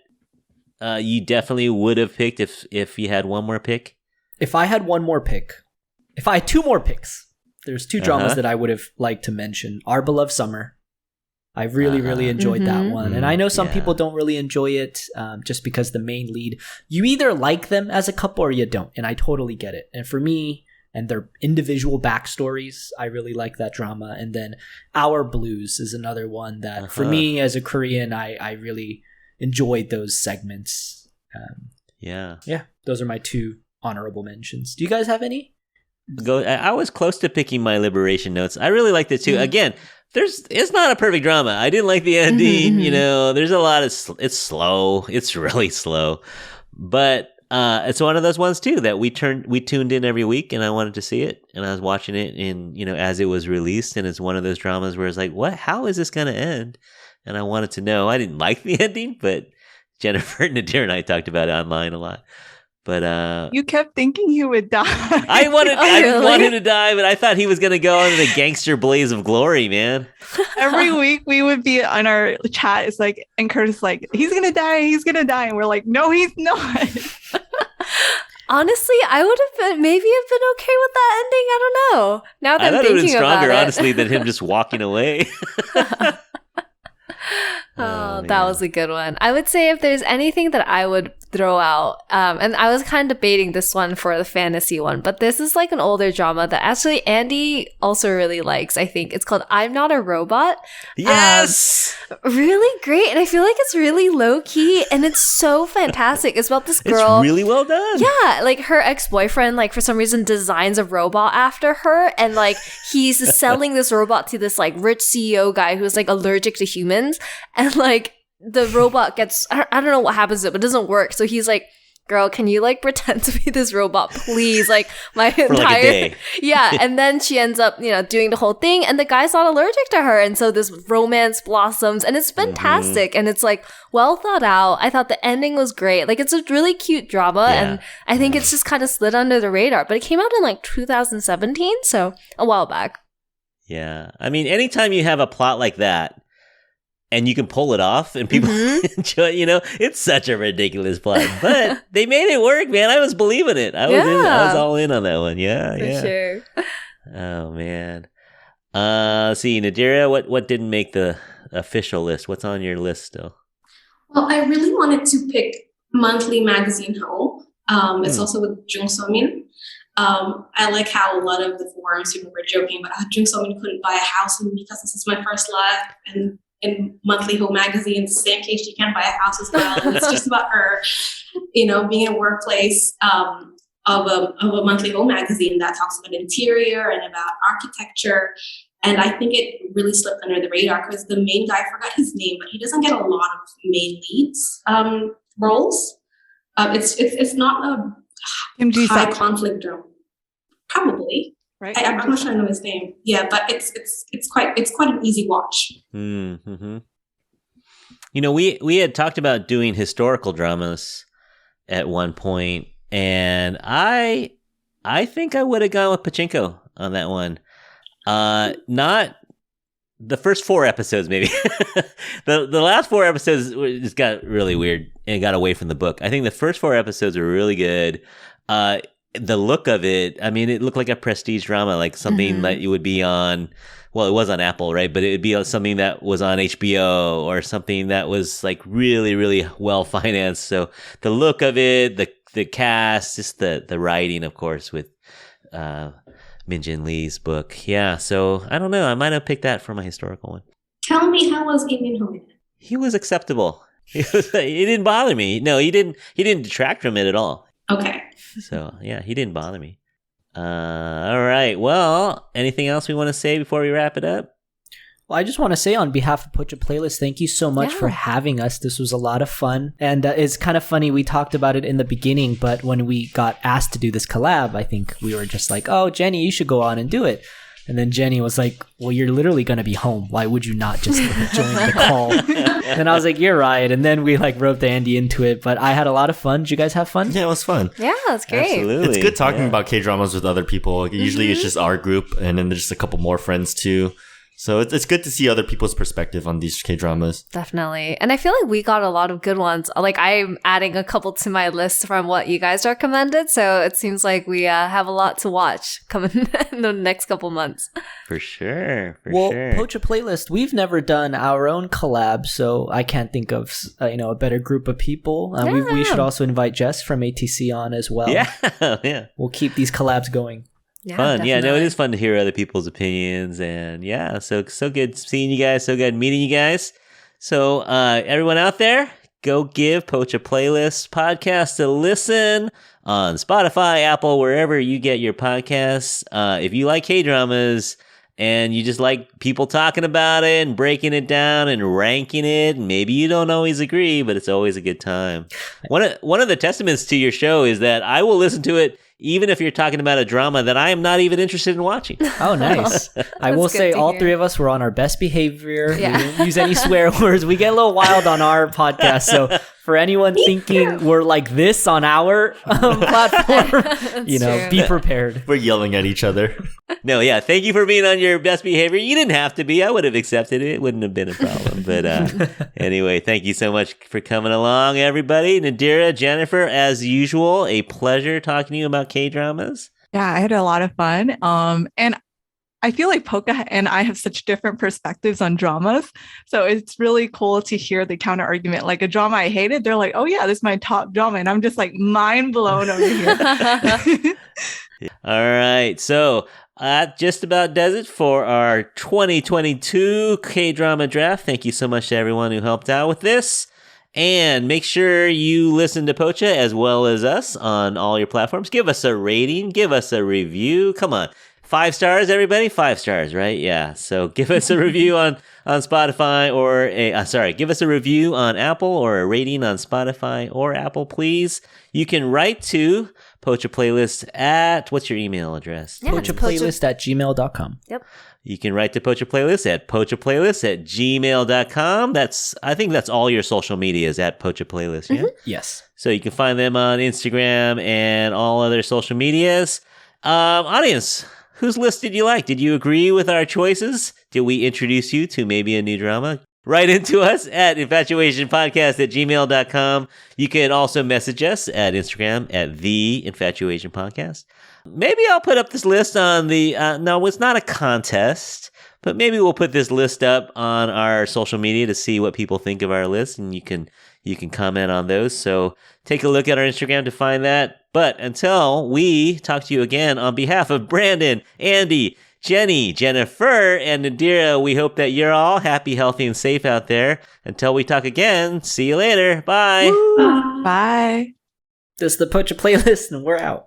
Speaker 1: you definitely would have picked if you had one more pick?
Speaker 5: If I had one more pick, if I had 2 more picks, there's 2 dramas that I would have liked to mention. Our Beloved Summer. I really enjoyed that one. And I know some people don't really enjoy it just because the main lead, you either like them as a couple or you don't. And I totally get it. And for me, and their individual backstories, I really like that drama. And then Our Blues is another one that for me as a Korean, I really enjoyed those segments. Yeah, those are my 2 honorable mentions. Do you guys have any?
Speaker 1: I was close to picking my Liberation Notes. I really liked it too. Again, it's not a perfect drama. I didn't like the ending. You know, there's a lot of it's slow. It's really slow, but it's one of those ones too that we tuned in every week, and I wanted to see it, and I was watching it in as it was released, and it's one of those dramas where it's like, what? How is this going to end? And I wanted to know. I didn't like the ending, but Jennifer, Nadir, and I talked about it online a lot. But
Speaker 4: you kept thinking he would die.
Speaker 1: I wanted him to die, but I thought he was going to go on the gangster blaze of glory, man.
Speaker 4: Every week we would be on our chat. It's like, and Curtis like, he's gonna die, and we're like, no, he's not.
Speaker 7: Honestly, I would have been okay with that ending. I don't know. Now that I'm thinking about it, I thought it would have been stronger,
Speaker 1: honestly, than him just walking away.
Speaker 7: Oh, that was a good one. I would say if there's anything that I would throw out, and I was kind of debating this one for the fantasy one, but this is like an older drama that actually Andy also really likes, I think. It's called I'm Not a Robot.
Speaker 1: Yes!
Speaker 7: Really great. And I feel like it's really low key and it's so fantastic. It's about this girl.
Speaker 1: It's really well done.
Speaker 7: Yeah. Like her ex-boyfriend, like for some reason designs a robot after her. And like he's selling this robot to this like rich CEO guy who's like allergic to humans. And like the robot gets, I don't know what happens to it, but it doesn't work. So he's like, girl, can you like pretend to be this robot, please? Like my
Speaker 1: for
Speaker 7: entire,
Speaker 1: like a day.
Speaker 7: Yeah. And then she ends up, doing the whole thing, and the guy's not allergic to her, and so this romance blossoms, and it's fantastic, and it's like well thought out. I thought the ending was great. Like it's a really cute drama, and I think it's just kind of slid under the radar. But it came out in like 2017, so a while back.
Speaker 1: Yeah, I mean, anytime you have a plot like that, and you can pull it off and people enjoy it, it's such a ridiculous plot. But they made it work, man. I was believing it. I was all in on that one. Yeah,
Speaker 7: For sure.
Speaker 1: Oh, man. See, Nadira, what didn't make the official list? What's on your list still?
Speaker 3: Well, I really wanted to pick Monthly Magazine Ho. It's also with Jung So-min. I like how a lot of the forums people were joking about how Jung So-min couldn't buy a house because this is my first love, and in Monthly Home magazine, it's the same case, she can't buy a house as well. And it's just about her, being in a workplace of a monthly home magazine that talks about interior and about architecture. And I think it really slipped under the radar because the main guy, I forgot his name, but he doesn't get a lot of main leads roles. It's not a high conflict drama, probably. Right. I'm not sure I know his name. Yeah, but it's quite an easy watch.
Speaker 1: Mm-hmm. We had talked about doing historical dramas at one point, and I think I would have gone with Pachinko on that one. Not the first 4 episodes, maybe. the last 4 episodes just got really weird and got away from the book. I think the first 4 episodes were really good. The look of it, I mean, it looked like a prestige drama, like something that you would be on. Well, it was on Apple, right? But it would be something that was on HBO or something that was like really, really well financed. So the look of it, the cast, just the writing, of course, with Min Jin Lee's book. Yeah, so I don't know. I might have picked that for my historical one.
Speaker 3: Tell me, how was Lee Min Ho?
Speaker 1: He was acceptable. He didn't bother me. No, he didn't detract from it at all.
Speaker 3: Okay.
Speaker 1: So, yeah, he didn't bother me. All right. Well, anything else we want to say before we wrap it up?
Speaker 5: Well, I just want to say on behalf of Pocha Playlist, thank you so much for having us. This was a lot of fun. And it's kind of funny, we talked about it in the beginning, but when we got asked to do this collab, I think we were just like, oh, Jenny, you should go on and do it. And then Jenny was like, well, you're literally going to be home. Why would you not just join the call? And I was like, you're right. And then we roped Andy into it. But I had a lot of fun. Did you guys have fun?
Speaker 6: Yeah, it was fun.
Speaker 7: Yeah, it's great.
Speaker 1: Absolutely.
Speaker 6: It's good talking about K-dramas with other people. Usually it's just our group, and then there's just a couple more friends too. So it's good to see other people's perspective on these K-dramas.
Speaker 7: Definitely. And I feel like we got a lot of good ones. Like I'm adding a couple to my list from what you guys recommended. So it seems like we have a lot to watch coming in the next couple months.
Speaker 1: For sure.
Speaker 5: Well, Pocha Playlist, we've never done our own collab, so I can't think of a better group of people. We should also invite Jess from ATC on as well.
Speaker 1: Yeah.
Speaker 5: We'll keep these collabs going.
Speaker 7: Yeah,
Speaker 1: fun.
Speaker 7: definitely.
Speaker 1: Yeah, no, it is fun to hear other people's opinions, and yeah, so good seeing you guys, so good meeting you guys. So everyone out there, go give Pocha Playlist podcast a listen on Spotify, Apple, wherever you get your podcasts. If you like K-dramas and you just like people talking about it and breaking it down and ranking it. Maybe you don't always agree, but it's always a good time. One of the testaments to your show is that I will listen to it even if you're talking about a drama that I am not even interested in watching.
Speaker 5: Oh, nice. I will say all three of us were on our best behavior. Yeah. We didn't use any swear words. We get a little wild on our podcast. So for anyone thinking we're like this on our platform, be prepared.
Speaker 6: We're yelling at each other.
Speaker 1: No, yeah. Thank you for being on your best behavior. You didn't have to be. I would have accepted it. It wouldn't have been a problem. But anyway, thank you so much for coming along, everybody. Nadira, Jennifer, as usual, a pleasure talking to you about K-dramas.
Speaker 4: Yeah, I had a lot of fun. And I feel like Pocha and I have such different perspectives on dramas. So it's really cool to hear the counter argument. Like a drama I hated, they're like, oh yeah, this is my top drama. And I'm just like mind blown over here.
Speaker 1: All right. So that just about does it for our 2022 K-drama draft. Thank you so much to everyone who helped out with this. And make sure you listen to Pocha as well as us on all your platforms. Give us a rating. Give us a review. Come on. 5 stars, everybody? 5 stars, right? Yeah. So give us a review on Spotify or give us a review on Apple or a rating on Spotify or Apple, please. You can write to Pocha Playlist at, what's your email address?
Speaker 5: Yeah, pochaplaylist@gmail.com.
Speaker 7: Yep.
Speaker 1: You can write to Pocha Playlist at pochaplaylist@gmail.com. I think that's all your social medias at Pocha Playlist, yeah?
Speaker 5: Yes.
Speaker 1: So you can find them on Instagram and all other social medias. Audience, whose list did you like? Did you agree with our choices? Did we introduce you to maybe a new drama? Write into us at infatuasianpodcast@gmail.com. You can also message us at Instagram at The Infatuasian Podcast. Maybe I'll put up this list on the, no, it's not a contest, but maybe we'll put this list up on our social media to see what people think of our list, and you can comment on those. So take a look at our Instagram to find that. But until we talk to you again, on behalf of Brandon, Andy, Jenny, Jennifer, and Nadira, we hope that you're all happy, healthy, and safe out there. Until we talk again, see you later. Bye.
Speaker 4: Bye.
Speaker 5: This is the Pocha Playlist, and we're out.